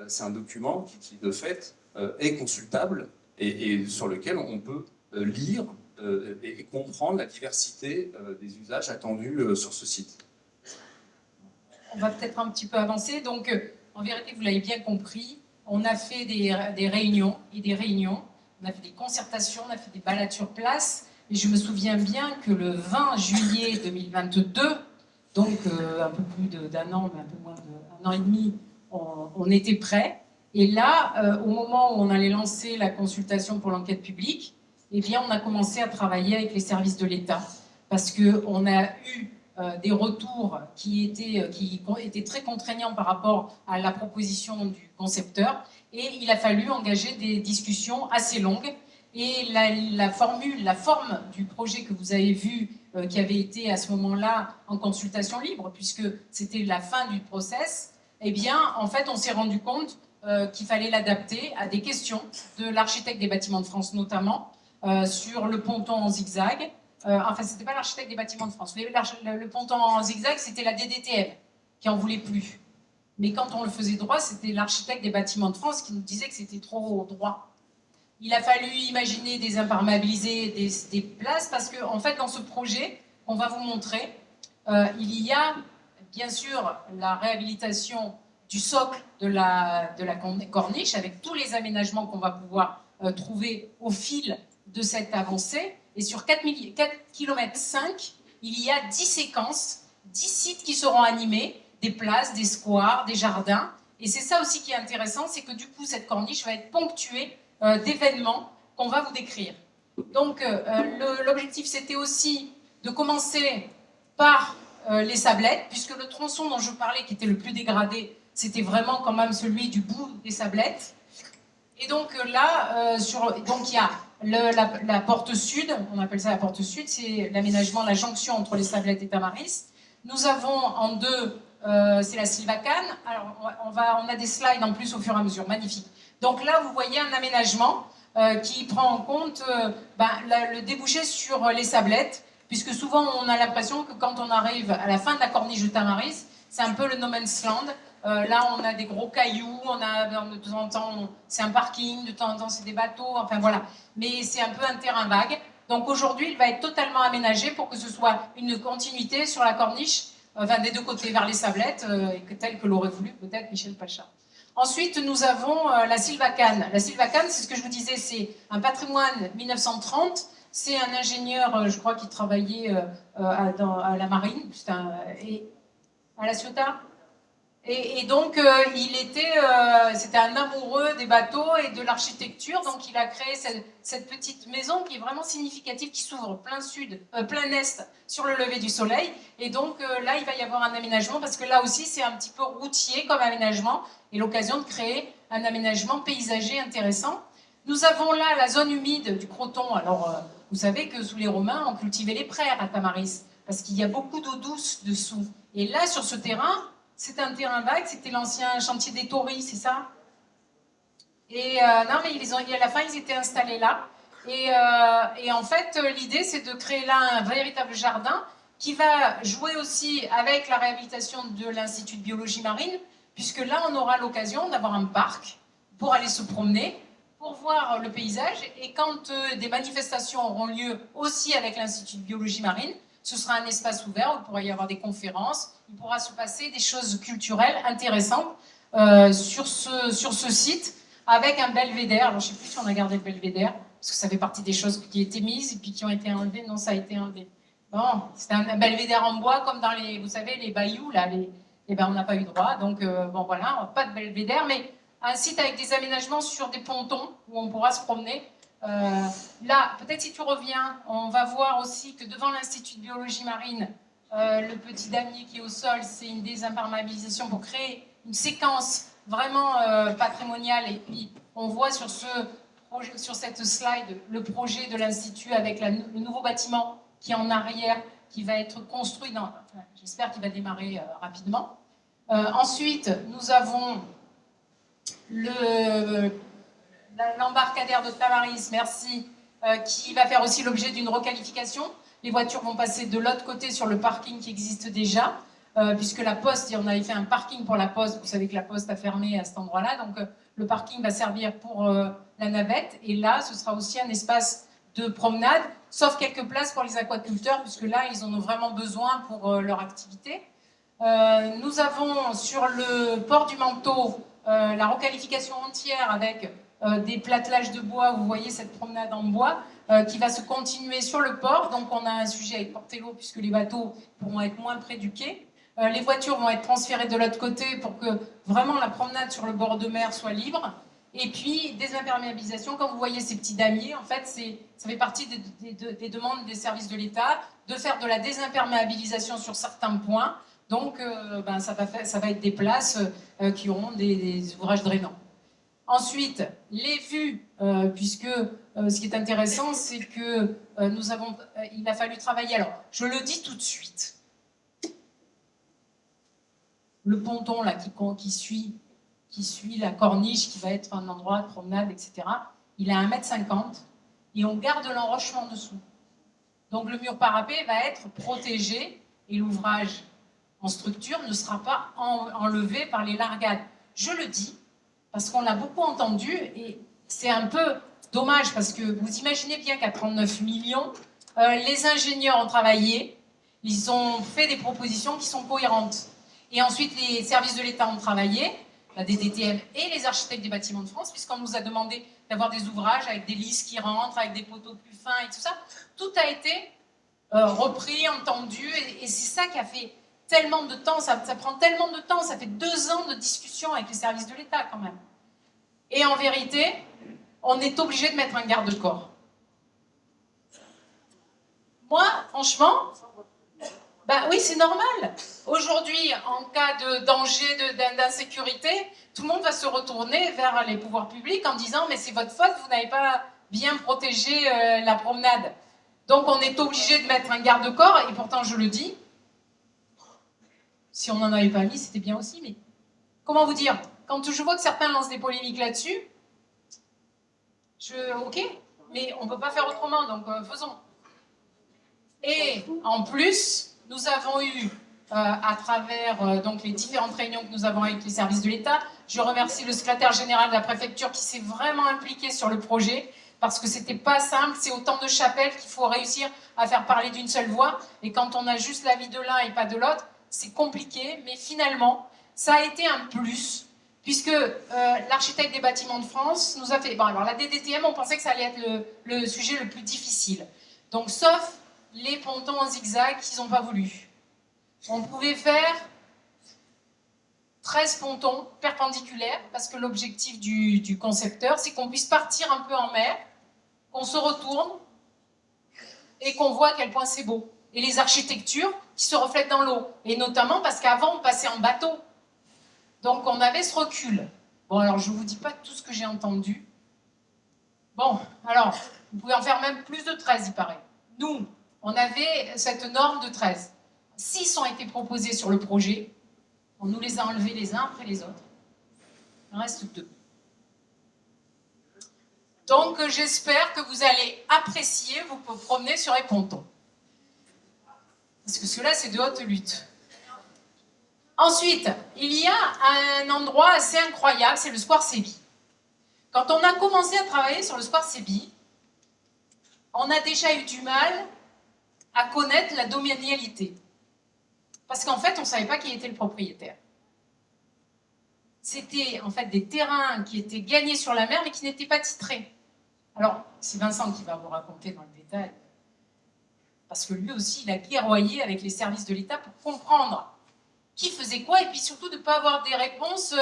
c'est un document qui de fait est consultable et sur lequel on peut lire et comprendre la diversité des usages attendus sur ce site. On va peut-être un petit peu avancer. Donc, en vérité, vous l'avez bien compris, on a fait des réunions et des réunions, on a fait des concertations, on a fait des balades sur place. Et je me souviens bien que le 20 juillet 2022, donc un peu plus d'un an, mais un peu moins d'un an et demi, on était prêts. Et là, au moment où on allait lancer la consultation pour l'enquête publique, eh bien, on a commencé à travailler avec les services de l'État parce qu'on a eu des retours qui étaient très contraignants par rapport à la proposition du concepteur, et il a fallu engager des discussions assez longues. Et la forme du projet que vous avez vu, qui avait été à ce moment-là en consultation libre, puisque c'était la fin du process, eh bien, en fait, on s'est rendu compte qu'il fallait l'adapter à des questions de l'architecte des bâtiments de France notamment, sur le ponton en zigzag. Enfin, c'était pas l'architecte des bâtiments de France. Le ponton en zigzag, c'était la DDTM qui en voulait plus. Mais quand on le faisait droit, c'était l'architecte des bâtiments de France qui nous disait que c'était trop droit. Il a fallu imaginer des imperméabilisés, des places, parce que en fait, dans ce projet qu'on va vous montrer, il y a bien sûr la réhabilitation du socle de la corniche, avec tous les aménagements qu'on va pouvoir trouver au fil de cette avancée. Et sur 4 km 5, il y a 10 séquences, 10 sites qui seront animés, des places, des squares, des jardins. Et c'est ça aussi qui est intéressant, c'est que du coup, cette corniche va être ponctuée d'événements qu'on va vous décrire. Donc, l'objectif, c'était aussi de commencer par les sablettes, puisque le tronçon dont je parlais, qui était le plus dégradé, c'était vraiment quand même celui du bout des sablettes. Et donc là, donc il y a la porte sud, on appelle ça la porte sud, c'est l'aménagement, la jonction entre les sablettes et Tamaris. Nous avons en deux, c'est la Sylvacane. Alors on a des slides en plus au fur et à mesure, magnifique. Donc là, vous voyez un aménagement qui prend en compte le débouché sur les sablettes, puisque souvent on a l'impression que quand on arrive à la fin de la corniche de Tamaris, c'est un peu le no man's land. Là, on a des gros cailloux, on a de temps en temps, c'est un parking, de temps en temps, c'est des bateaux, enfin voilà. Mais c'est un peu un terrain vague. Donc aujourd'hui, il va être totalement aménagé pour que ce soit une continuité sur la corniche, enfin des deux côtés vers les sablettes, telle que l'aurait voulu peut-être Michel Pacha. Ensuite, nous avons la Sylvacane. La Sylvacane, c'est ce que je vous disais, c'est un patrimoine 1930. C'est un ingénieur, je crois, qui travaillait à la marine, et à la Ciotat. Et donc, c'était un amoureux des bateaux et de l'architecture, donc il a créé cette petite maison qui est vraiment significative, qui s'ouvre plein est sur le lever du soleil. Et donc là, il va y avoir un aménagement, parce que là aussi, c'est un petit peu routier comme aménagement, et l'occasion de créer un aménagement paysager intéressant. Nous avons là la zone humide du Croton. Alors, vous savez que sous les Romains, on cultivait les prairies à Tamaris, parce qu'il y a beaucoup d'eau douce dessous. Et là, sur ce terrain, c'était un terrain vague, c'était l'ancien chantier des Tories, c'est ça? Et non, mais à la fin, ils étaient installés là. Et en fait, l'idée, c'est de créer là un véritable jardin qui va jouer aussi avec la réhabilitation de l'Institut de biologie marine, puisque là, on aura l'occasion d'avoir un parc pour aller se promener, pour voir le paysage. Et quand des manifestations auront lieu aussi avec l'Institut de biologie marine, ce sera un espace ouvert où il pourra y avoir des conférences, il pourra se passer des choses culturelles intéressantes sur ce site, avec un belvédère. Alors je ne sais plus si on a gardé le belvédère, parce que ça fait partie des choses qui étaient mises et puis qui ont été enlevées. Non, ça a été enlevé. Bon, c'était un belvédère en bois, comme dans les, vous savez, les bayous, là, eh ben, on n'a pas eu droit. Donc, bon, voilà, pas de belvédère, mais un site avec des aménagements sur des pontons où on pourra se promener. Là, peut-être si tu reviens, on va voir aussi que devant l'Institut de biologie marine, le petit damier qui est au sol, c'est une désimperméabilisation pour créer une séquence vraiment patrimoniale. Et puis, on voit sur cette slide le projet de l'Institut avec le nouveau bâtiment qui est en arrière, qui va être construit, j'espère qu'il va démarrer rapidement. Ensuite, nous avons l'embarcadère de Tamaris, merci, qui va faire aussi l'objet d'une requalification. Les voitures vont passer de l'autre côté sur le parking qui existe déjà, puisque la Poste, on avait fait un parking pour la Poste, vous savez que la Poste a fermé à cet endroit-là, donc le parking va servir pour la navette, et là, ce sera aussi un espace de promenade, sauf quelques places pour les aquaculteurs, puisque là, ils en ont vraiment besoin pour leur activité. Nous avons sur le port du Manteau la requalification entière avec des plattelages de bois, vous voyez cette promenade en bois, qui va se continuer sur le port. Donc on a un sujet avec Portello, puisque les bateaux pourront être moins près du quai. Les voitures vont être transférées de l'autre côté pour que vraiment la promenade sur le bord de mer soit libre. Et puis, désimperméabilisation, quand vous voyez ces petits damiers, en fait, ça fait partie des demandes des services de l'État de faire de la désimperméabilisation sur certains points. Donc, ça va être des places qui auront des ouvrages drainants. Ensuite, les vues, puisque ce qui est intéressant, c'est que il a fallu travailler. Alors, je le dis tout de suite. Le ponton là qui suit la corniche, qui va être un endroit de promenade, etc., il a 1,50 m et on garde l'enrochement dessous. Donc le mur parapet va être protégé et l'ouvrage en structure ne sera pas enlevé par les largades. Je le dis parce qu'on l'a beaucoup entendu et c'est un peu dommage parce que vous imaginez bien qu'à 39 millions, les ingénieurs ont travaillé, ils ont fait des propositions qui sont cohérentes. Et ensuite, les services de l'État ont travaillé, la DDTM et les architectes des bâtiments de France, puisqu'on nous a demandé d'avoir des ouvrages avec des lisses qui rentrent, avec des poteaux plus fins et tout ça. Tout a été repris, entendu, et c'est ça qui a fait tellement de temps, ça prend tellement de temps, ça fait 2 ans de discussion avec les services de l'État quand même. Et en vérité, on est obligé de mettre un garde-corps. Moi, franchement, bah oui, c'est normal. Aujourd'hui, en cas de danger, d'insécurité, tout le monde va se retourner vers les pouvoirs publics en disant « mais c'est votre faute, vous n'avez pas bien protégé la promenade ». Donc on est obligé de mettre un garde-corps, et pourtant je le dis, si on n'en avait pas mis, c'était bien aussi, mais comment vous dire, quand je vois que certains lancent des polémiques là-dessus, ok, mais on ne peut pas faire autrement, donc faisons. Et en plus, nous avons eu, à travers donc les différentes réunions que nous avons avec les services de l'État, je remercie le secrétaire général de la préfecture qui s'est vraiment impliqué sur le projet, parce que c'était pas simple, c'est autant de chapelles qu'il faut réussir à faire parler d'une seule voix, et quand on a juste l'avis de l'un et pas de l'autre, c'est compliqué, mais finalement, ça a été un plus, puisque l'architecte des bâtiments de France nous a fait... Bon, alors la DDTM, on pensait que ça allait être le sujet le plus difficile. Donc, sauf les pontons en zigzag qu'ils n'ont pas voulu. On pouvait faire 13 pontons perpendiculaires, parce que l'objectif du concepteur, c'est qu'on puisse partir un peu en mer, qu'on se retourne, et qu'on voit à quel point c'est beau. Et les architectures qui se reflètent dans l'eau. Et notamment parce qu'avant, on passait en bateau. Donc, on avait ce recul. Bon, alors, je ne vous dis pas tout ce que j'ai entendu. Bon, alors, vous pouvez en faire même plus de 13, il paraît. Nous, on avait cette norme de 13. 6 ont été proposés sur le projet. On nous les a enlevés les uns après les autres. Il en reste 2. Donc, j'espère que vous allez apprécier vous promener sur les pontons. Parce que cela, c'est de haute lutte. Ensuite, il y a un endroit assez incroyable, c'est le Square Sébi. Quand on a commencé à travailler sur le Square Sébi, on a déjà eu du mal à connaître la domanialité. Parce qu'en fait, on ne savait pas qui était le propriétaire. C'était en fait des terrains qui étaient gagnés sur la mer, mais qui n'étaient pas titrés. Alors, c'est Vincent qui va vous raconter dans le détail. parce que lui aussi, il a guerroyé avec les services de l'État pour comprendre qui faisait quoi, et puis surtout de ne pas avoir des réponses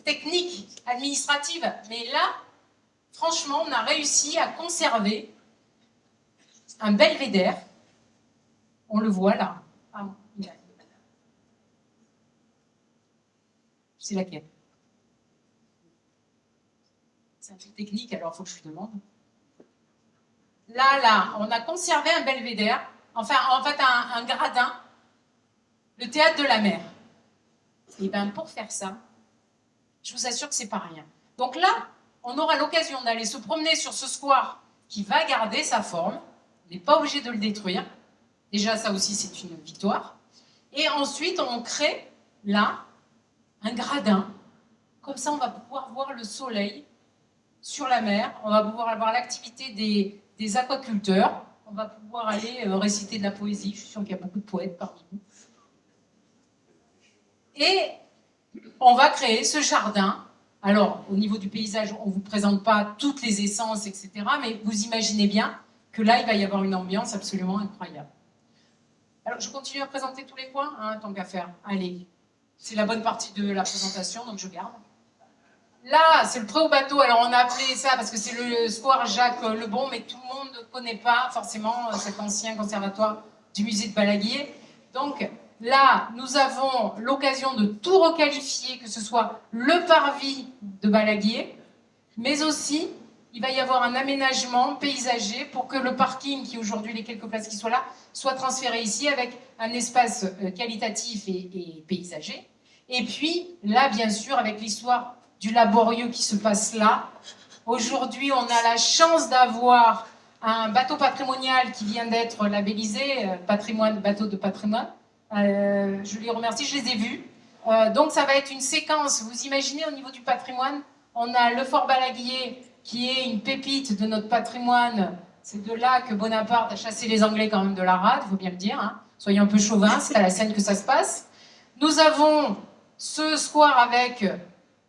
techniques, administratives. Mais là, franchement, on a réussi à conserver un belvédère. On le voit là. Ah, c'est laquelle? C'est un truc technique, alors il faut que je lui demande. Là, on a conservé un belvédère, enfin, en fait, un gradin, le théâtre de la mer. Et bien, pour faire ça, je vous assure que c'est pas rien. Donc là, on aura l'occasion d'aller se promener sur ce square qui va garder sa forme. On n'est pas obligé de le détruire. Déjà, ça aussi, c'est une victoire. Et ensuite, on crée, là, un gradin. Comme ça, on va pouvoir voir le soleil sur la mer. On va pouvoir avoir l'activité des aquaculteurs. On va pouvoir aller réciter de la poésie. Je suis sûre qu'il y a beaucoup de poètes parmi nous. Et on va créer ce jardin. Alors, au niveau du paysage, on ne vous présente pas toutes les essences, etc. Mais vous imaginez bien que là, il va y avoir une ambiance absolument incroyable. Alors, je continue à présenter tous les points, hein, tant qu'à faire. Allez, c'est la bonne partie de la présentation, donc je garde. Là, c'est le pré au bateau. Alors, on a appelé ça parce que c'est le square Jacques Lebon, mais tout le monde ne connaît pas forcément cet ancien conservatoire du musée de Balaguier. Donc, là, nous avons l'occasion de tout requalifier, que ce soit le parvis de Balaguier, mais aussi, il va y avoir un aménagement paysager pour que le parking, qui aujourd'hui, les quelques places qui sont là, soit transféré ici avec un espace qualitatif et paysager. Et puis, là, bien sûr, avec l'histoire du laborieux qui se passe là. Aujourd'hui, on a la chance d'avoir un bateau patrimonial qui vient d'être labellisé, patrimoine, bateau de patrimoine. Je les remercie, je les ai vus. Donc ça va être une séquence, vous imaginez au niveau du patrimoine, on a le Fort Balaguier qui est une pépite de notre patrimoine. C'est de là que Bonaparte a chassé les Anglais quand même de la rade, il faut bien le dire. Hein. Soyons un peu chauvins, c'est à la Seine que ça se passe. Nous avons ce square avec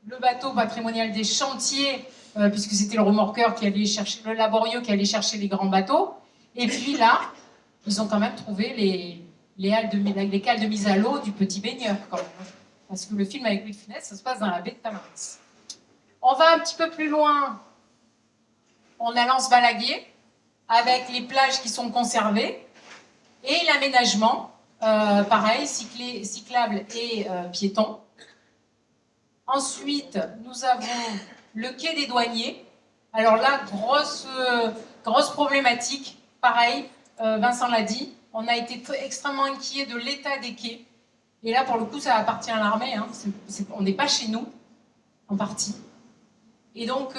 le bateau patrimonial des chantiers, puisque c'était le remorqueur qui allait chercher, le laborieux qui allait chercher les grands bateaux. Et puis là, ils ont quand même trouvé les cales de mise à l'eau du petit baigneur, quand même. Parce que le film avec Louis de Funès, ça se passe dans la baie de Tamaris. On va un petit peu plus loin. On a l'Anse-Balaguier, avec les plages qui sont conservées, et l'aménagement, pareil, cyclable et piéton. Ensuite, nous avons le quai des douaniers. Alors là, grosse problématique. Pareil, Vincent l'a dit, on a été extrêmement inquiets de l'état des quais. Et là, pour le coup, ça appartient à l'armée. Hein. On n'est pas chez nous, en partie. Et donc,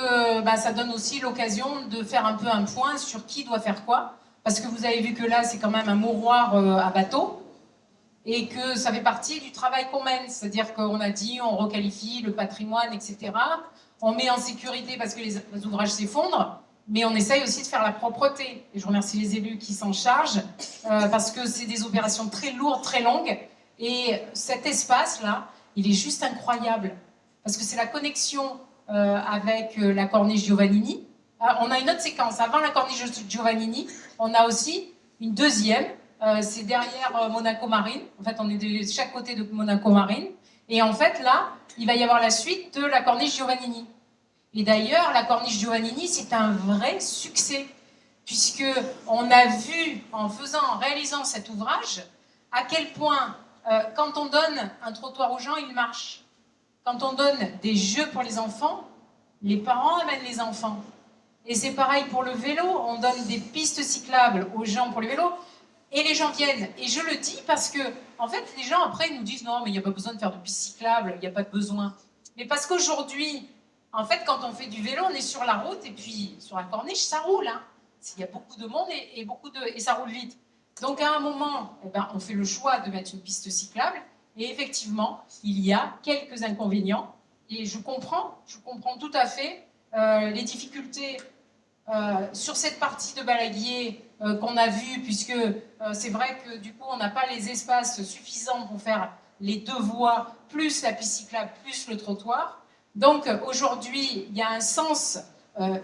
ça donne aussi l'occasion de faire un peu un point sur qui doit faire quoi. Parce que vous avez vu que là, c'est quand même un mouroir à bateau. Et que ça fait partie du travail qu'on mène. C'est-à-dire qu'on a dit, on requalifie le patrimoine, etc. On met en sécurité parce que les ouvrages s'effondrent, mais on essaye aussi de faire la propreté. Et je remercie les élus qui s'en chargent, parce que c'est des opérations très lourdes, très longues. Et cet espace-là, il est juste incroyable. Parce que c'est la connexion avec la corniche Giovannini. On a une autre séquence. Avant la corniche Giovannini, on a aussi une deuxième. C'est derrière Monaco Marine. En fait, on est de chaque côté de Monaco Marine. Et en fait, là, il va y avoir la suite de la corniche Giovannini. Et d'ailleurs, la corniche Giovannini, c'est un vrai succès. Puisqu'on a vu, en réalisant cet ouvrage, à quel point, quand on donne un trottoir aux gens, ils marchent. Quand on donne des jeux pour les enfants, les parents amènent les enfants. Et c'est pareil pour le vélo. On donne des pistes cyclables aux gens pour les vélos. Et les gens viennent. Et je le dis parce que, en fait, les gens après nous disent non, mais il n'y a pas besoin de faire de piste cyclable, il n'y a pas de besoin. Mais parce qu'aujourd'hui, en fait, quand on fait du vélo, on est sur la route et puis sur la corniche, ça roule. Hein. Il y a beaucoup de monde et ça roule vite. Donc à un moment, on fait le choix de mettre une piste cyclable et effectivement, il y a quelques inconvénients. Et je comprends tout à fait les difficultés sur cette partie de Balaguier qu'on a vue, puisque c'est vrai que du coup on n'a pas les espaces suffisants pour faire les deux voies, plus la piste cyclable, plus le trottoir. Donc aujourd'hui, il y a un sens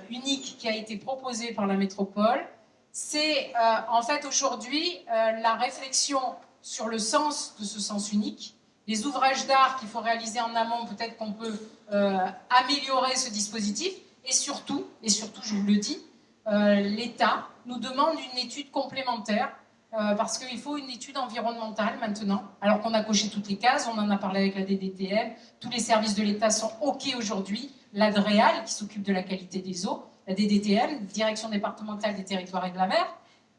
unique qui a été proposé par la métropole, c'est en fait aujourd'hui la réflexion sur le sens de ce sens unique, les ouvrages d'art qu'il faut réaliser en amont, peut-être qu'on peut améliorer ce dispositif, et surtout, je vous le dis, l'État nous demande une étude complémentaire, parce qu'il faut une étude environnementale maintenant, alors qu'on a coché toutes les cases, on en a parlé avec la DDTM, tous les services de l'État sont OK aujourd'hui, l'ADREAL qui s'occupe de la qualité des eaux, la DDTM, Direction départementale des territoires et de la mer,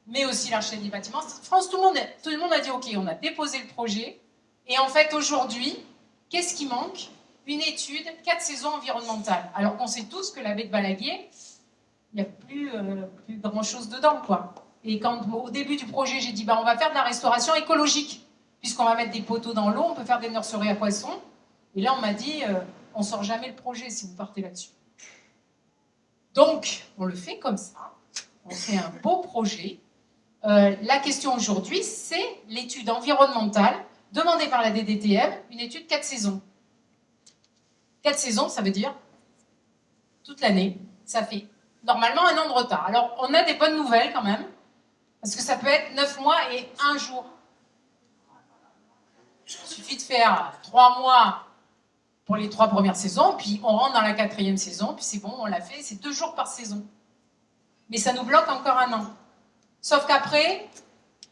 mais aussi l'architecte des bâtiments. France, tout le monde a dit OK, on a déposé le projet, et en fait aujourd'hui, qu'est-ce qui manque? Une étude 4 saisons environnementales, alors qu'on sait tous que la baie de Balaguier, il n'y a plus grand-chose dedans, quoi. Et quand au début du projet, j'ai dit, bah, on va faire de la restauration écologique, puisqu'on va mettre des poteaux dans l'eau, on peut faire des nurseries à poissons. Et là, on m'a dit, on ne sort jamais le projet si vous partez là-dessus. Donc, on le fait comme ça. On fait un beau projet. La question aujourd'hui, c'est l'étude environnementale demandée par la DDTM, une étude 4 saisons. 4 saisons, ça veut dire toute l'année. Ça fait normalement un an de retard. Alors, on a des bonnes nouvelles quand même, parce que ça peut être 9 mois et 1 jour. Il suffit de faire 3 mois pour les 3 premières saisons, puis on rentre dans la 4e saison, puis c'est bon, on l'a fait, c'est 2 jours par saison. Mais ça nous bloque encore un an. Sauf qu'après,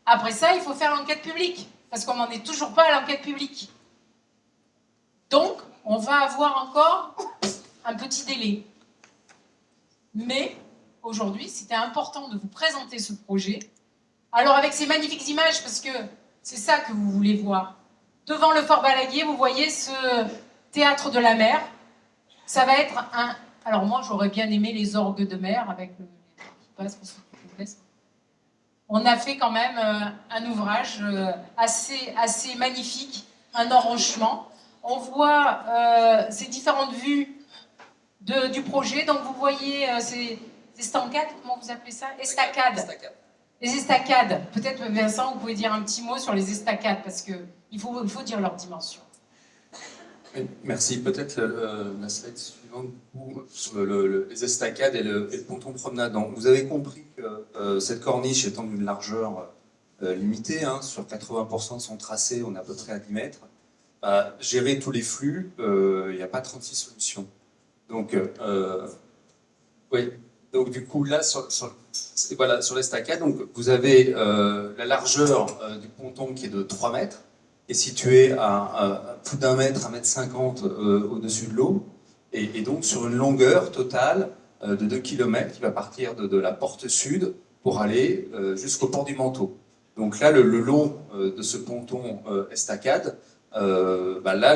après ça, il faut faire l'enquête publique, parce qu'on n'en est toujours pas à l'enquête publique. Donc, on va avoir encore un petit délai. Mais, aujourd'hui, c'était important de vous présenter ce projet. Alors, avec ces magnifiques images, parce que c'est ça que vous voulez voir. Devant le Fort Balaguier, vous voyez ce théâtre de la mer. Ça va être un... Alors moi, j'aurais bien aimé les orgues de mer avec le... On a fait quand même un ouvrage assez magnifique, un enrochement. On voit ces différentes vues du projet. Donc vous voyez ces estancades, comment vous appelez ça? Estacades. Les estacades. Peut-être Vincent, vous pouvez dire un petit mot sur les estacades, parce qu'il faut dire leur dimension. Merci. Peut-être la slide suivante sur les estacades et le ponton promenade. Donc, vous avez compris que cette corniche étant d'une largeur limitée, hein, sur 80% de son tracé, on est à peu près à 10 mètres. Gérer tous les flux, il n'y a pas 36 solutions. Donc, oui. Donc du coup, là, voilà, sur l'estacade, donc, vous avez la largeur du ponton qui est de 3 mètres, est situé à plus d'1 mètre, 1,50 m au-dessus de l'eau, et donc sur une longueur totale de 2 km qui va partir de la porte sud pour aller jusqu'au port du Manteau. Donc là, le long de ce ponton estacade, là,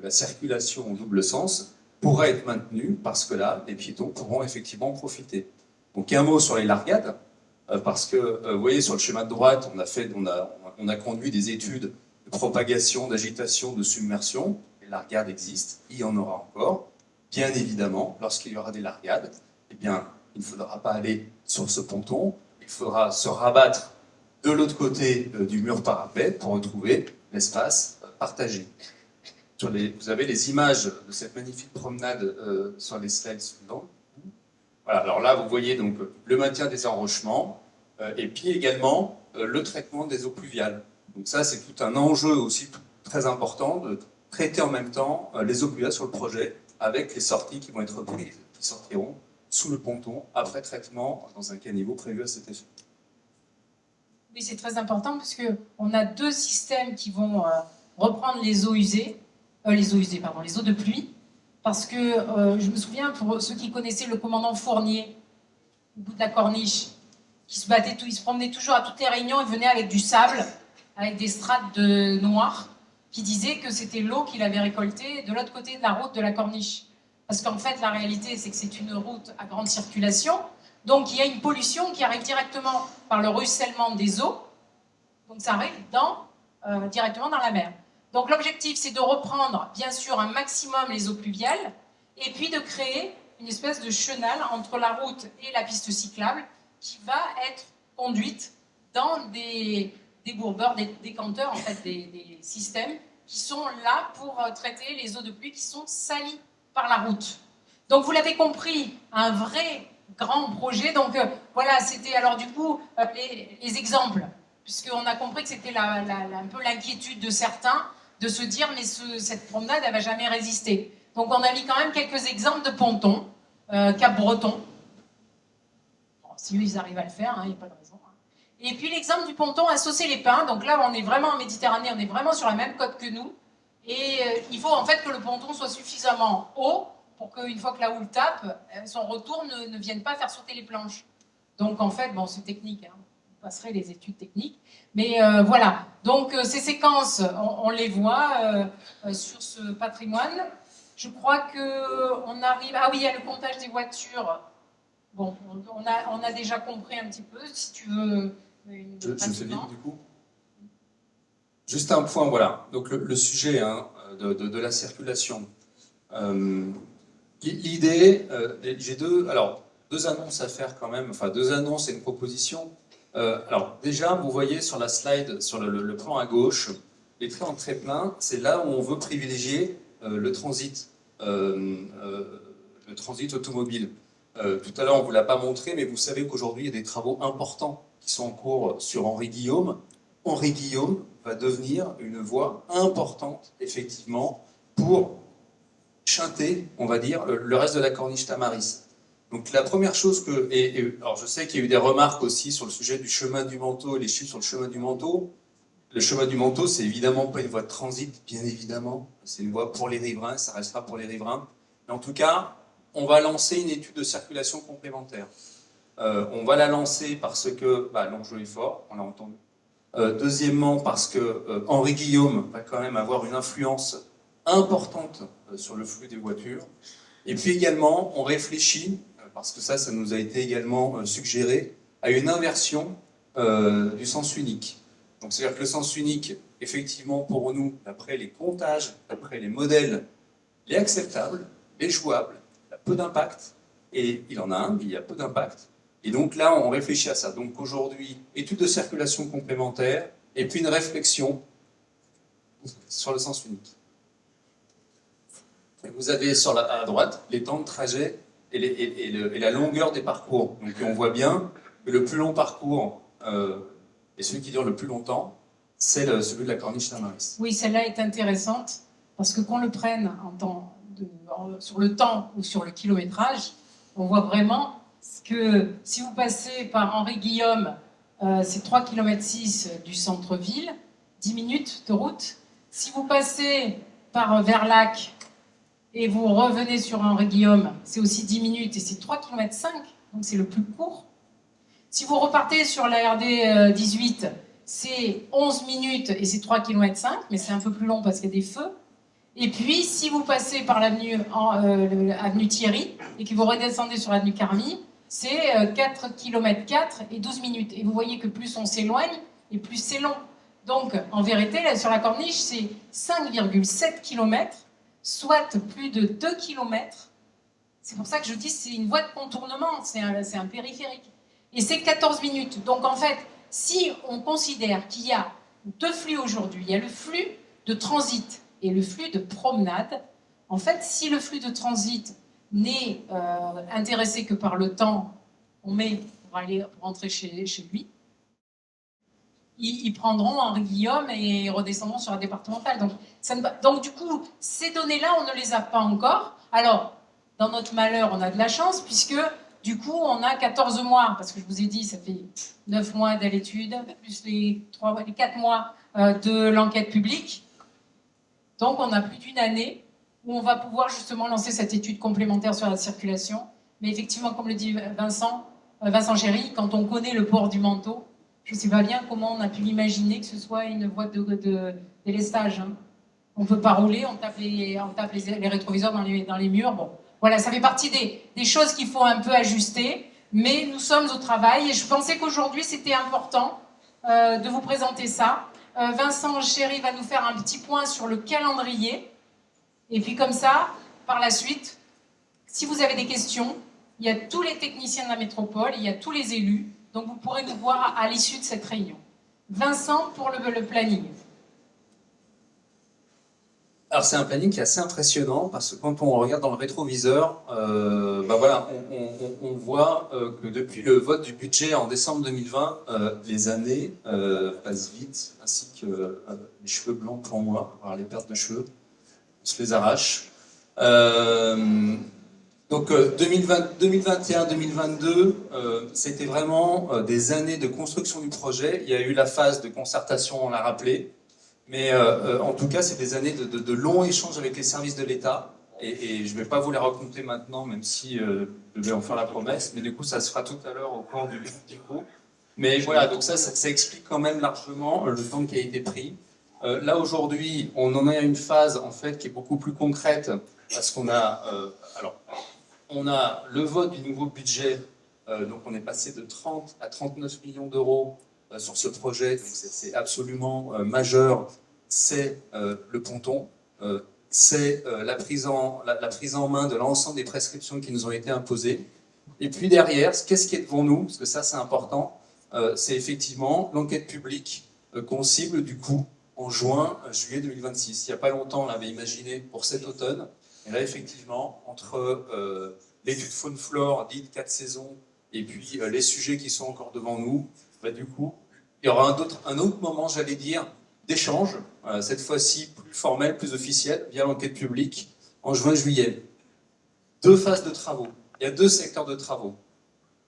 la circulation en double sens pourrait être maintenue parce que là, les piétons pourront effectivement en profiter. Donc un mot sur les largades, parce que vous voyez sur le schéma de droite, on a conduit des études de propagation, d'agitation, de submersion. Les largades existent, il y en aura encore. Bien évidemment, lorsqu'il y aura des largades, eh bien, il ne faudra pas aller sur ce ponton, il faudra se rabattre de l'autre côté du mur parapet pour retrouver l'espace partagé. Vous avez les images de cette magnifique promenade sur les slides suivants. Voilà, alors là, vous voyez donc le maintien des enrochements et puis également le traitement des eaux pluviales. Donc ça, c'est tout un enjeu aussi très important de traiter en même temps les eaux pluviales sur le projet avec les sorties qui vont être prises, qui sortiront sous le ponton après traitement dans un caniveau prévu à cet effet. Oui, c'est très important parce qu'on a 2 systèmes qui vont reprendre les eaux usées, les eaux de pluie, parce que je me souviens, pour ceux qui connaissaient le commandant Fournier, au bout de la corniche, qui se battait, il se promenait toujours à toutes les réunions, il venait avec du sable, avec des strates de noir, qui disait que c'était l'eau qu'il avait récoltée de l'autre côté de la route de la corniche. Parce qu'en fait, la réalité, c'est que c'est une route à grande circulation, donc il y a une pollution qui arrive directement par le ruissellement des eaux, donc ça arrive directement dans la mer. Donc l'objectif, c'est de reprendre, bien sûr, un maximum les eaux pluviales, et puis de créer une espèce de chenal entre la route et la piste cyclable qui va être conduite dans des bourbeurs, des décanteurs, en fait, des systèmes qui sont là pour traiter les eaux de pluie qui sont salies par la route. Donc vous l'avez compris, un vrai grand projet. Donc voilà, c'était alors du coup les exemples, puisqu'on a compris que c'était un peu l'inquiétude de certains de se dire mais cette promenade elle va jamais résister. Donc on a mis quand même quelques exemples de pontons, Cap-Breton. Bon, si eux ils arrivent à le faire, il n'y a pas de raison. Et puis l'exemple du ponton à Saucé-les-Pins. Donc là on est vraiment en Méditerranée, on est vraiment sur la même côte que nous. Et il faut en fait que le ponton soit suffisamment haut pour qu'une fois que la houle tape, son retour ne vienne pas faire sauter les planches. Donc en fait, bon, c'est technique, hein. On passerait les études techniques. Mais voilà, donc ces séquences, on les voit sur ce patrimoine. Je crois qu'on arrive... Ah oui, il y a le comptage des voitures. Bon, on a déjà compris un petit peu, si tu veux... Je fais vite du coup. Juste un point, voilà. Donc le sujet de la circulation. L'idée, j'ai deux annonces à faire quand même, enfin 2 annonces et une proposition. Alors déjà, vous voyez sur la slide, sur le plan à gauche, les trains en très plein, c'est là où on veut privilégier le transit automobile. Tout à l'heure, on ne vous l'a pas montré, mais vous savez qu'aujourd'hui, il y a des travaux importants qui sont en cours sur Henri-Guillaume. Henri-Guillaume va devenir une voie importante, effectivement, pour chanter, on va dire, le reste de la corniche Tamaris. Donc la première chose que... alors je sais qu'il y a eu des remarques aussi sur le sujet du chemin du Manteau et les chiffres sur le chemin du Manteau. Le chemin du Manteau, c'est évidemment pas une voie de transit, bien évidemment. C'est une voie pour les riverains, ça restera pour les riverains. Mais en tout cas, on va lancer une étude de circulation complémentaire. On va la lancer parce que l'enjeu est fort, on l'a entendu. Deuxièmement, parce que Henri-Guillaume va quand même avoir une influence importante sur le flux des voitures. Et puis également, on réfléchit, parce que ça nous a été également suggéré, à une inversion du sens unique. Donc c'est-à-dire que le sens unique, effectivement, pour nous, d'après les comptages, d'après les modèles, il est acceptable, il est jouable, il a peu d'impact, et il en a un, mais il y a peu d'impact. Et donc là, on réfléchit à ça. Donc aujourd'hui, étude de circulation complémentaire, et puis une réflexion sur le sens unique. Et vous avez à droite les temps de trajet et la longueur des parcours. Donc on voit bien que le plus long parcours, et celui qui dure le plus longtemps, c'est celui de la corniche Tamaris. Oui, celle-là est intéressante, parce que qu'on le prenne sur le temps ou sur le kilométrage, on voit vraiment que si vous passez par Henri-Guillaume, c'est 3,6 km du centre-ville, 10 minutes de route. Si vous passez par Verlac et vous revenez sur Henri-Guillaume, c'est aussi 10 minutes et c'est 3,5 km, donc c'est le plus court. Si vous repartez sur la RD 18, c'est 11 minutes et c'est 3,5 km, mais c'est un peu plus long parce qu'il y a des feux. Et puis, si vous passez par l'avenue Thierry et que vous redescendez sur l'avenue Carmy, c'est 4 km 4 et 12 minutes. Et vous voyez que plus on s'éloigne, et plus c'est long. Donc, en vérité, là, sur la corniche, c'est 5,7 km, soit plus de 2 km. C'est pour ça que je dis que c'est une voie de contournement, c'est un périphérique. Et c'est 14 minutes. Donc, en fait, si on considère qu'il y a 2 flux aujourd'hui, il y a le flux de transit et le flux de promenade, en fait, si le flux de transit n'est intéressé que par le temps qu'on met pour rentrer chez lui, ils prendront Henri-Guillaume et redescendront sur la départementale. Donc du coup, ces données-là, on ne les a pas encore. Alors, dans notre malheur, on a de la chance, puisque du coup, on a 14 mois, parce que je vous ai dit, ça fait 9 mois de l'étude, plus les 4 mois de l'enquête publique. Donc, on a plus d'1 année où on va pouvoir justement lancer cette étude complémentaire sur la circulation. Mais effectivement, comme le dit Vincent Géry, quand on connaît le port du Manteau, je ne sais pas bien comment on a pu imaginer que ce soit une voie de délestage. Hein. On ne peut pas rouler, on tape les rétroviseurs dans les murs. Bon, voilà, ça fait partie des choses qu'il faut un peu ajuster, mais nous sommes au travail et je pensais qu'aujourd'hui c'était important de vous présenter ça. Vincent Géry va nous faire un petit point sur le calendrier. Et puis comme ça, par la suite, si vous avez des questions, il y a tous les techniciens de la métropole, il y a tous les élus, donc vous pourrez nous voir à l'issue de cette réunion. Vincent pour le planning. Alors c'est un planning qui est assez impressionnant parce que quand on regarde dans le rétroviseur, voilà, on voit que depuis le vote du budget en décembre 2020, les années passent vite, ainsi que les cheveux blancs pour moi, alors les pertes de cheveux, on se les arrache. Donc 2021-2022, c'était vraiment des années de construction du projet. Il y a eu la phase de concertation, on l'a rappelé. Mais en tout cas, c'est des années de longs échanges avec les services de l'État. Et je ne vais pas vous les raconter maintenant, même si je vais en faire la promesse. Mais du coup, ça se fera tout à l'heure au cours du cours. Mais voilà, donc ça explique quand même largement le temps qui a été pris. Là, aujourd'hui, on en est à une phase, en fait, qui est beaucoup plus concrète. Parce qu'on a, on a le vote du nouveau budget. Donc, on est passé de 30 à 39 millions d'euros sur ce projet, c'est absolument majeur, c'est le ponton, c'est la prise en main de l'ensemble des prescriptions qui nous ont été imposées. Et puis derrière, qu'est-ce qui est devant nous, parce que ça c'est important, c'est effectivement l'enquête publique qu'on cible du coup en juillet 2026. Il n'y a pas longtemps, on l'avait imaginé pour cet automne, et là effectivement, entre l'étude faune-flore dite 4 saisons, et puis les sujets qui sont encore devant nous, du coup, il y aura un autre moment, j'allais dire, d'échange, cette fois-ci plus formel, plus officiel, via l'enquête publique, en juin-juillet. 2 phases de travaux. Il y a 2 secteurs de travaux.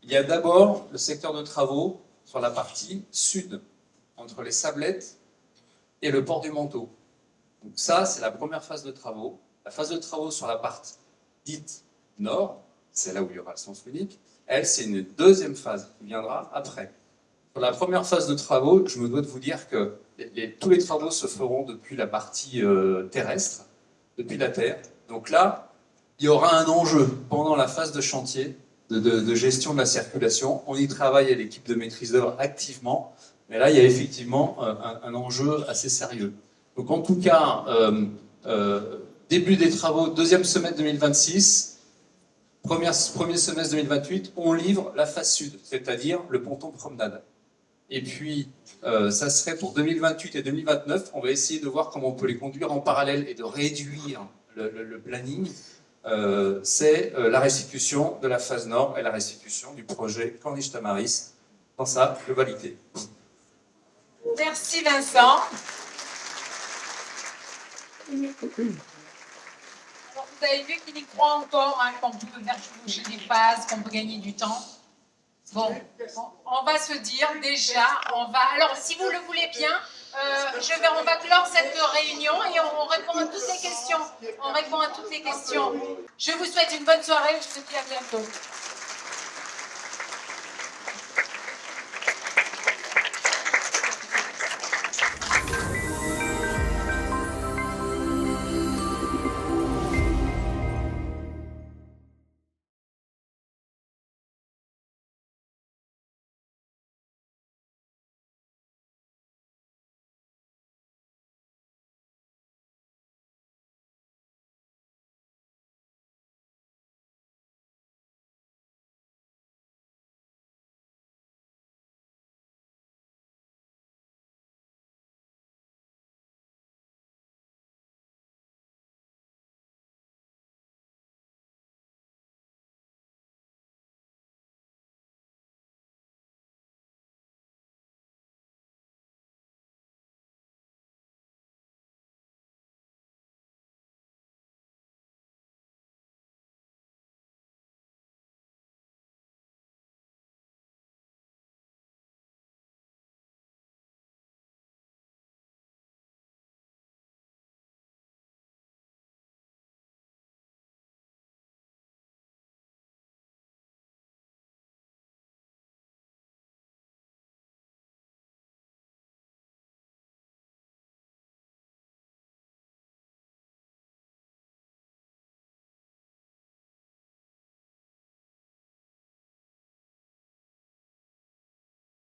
Il y a d'abord le secteur de travaux sur la partie sud, entre les Sablettes et le port du Manteau. Donc ça, c'est la première phase de travaux. La phase de travaux sur la partie dite nord, c'est là où il y aura le sens unique. Elle, c'est une deuxième phase qui viendra après. Pour la première phase de travaux, je me dois de vous dire que tous les travaux se feront depuis la partie terrestre, depuis la Terre. Donc là, il y aura un enjeu pendant la phase de chantier de gestion de la circulation. On y travaille à l'équipe de maîtrise d'œuvre activement, mais là, il y a effectivement un enjeu assez sérieux. Donc en tout cas, début des travaux, deuxième semestre 2026, premier semestre 2028, on livre la phase sud, c'est-à-dire le ponton promenade. Et puis, ça serait pour 2028 et 2029, on va essayer de voir comment on peut les conduire en parallèle et de réduire le planning. C'est la restitution de la phase nord et la restitution du projet Corniche-Tamaris dans sa globalité. Merci Vincent. Alors, vous avez vu qu'il y croit encore, hein, qu'on peut faire bouger les phases, qu'on peut gagner du temps. Bon, on va se dire déjà, alors si vous le voulez bien, on va clore cette réunion et on répond à toutes les questions. Je vous souhaite une bonne soirée, je vous dis à bientôt.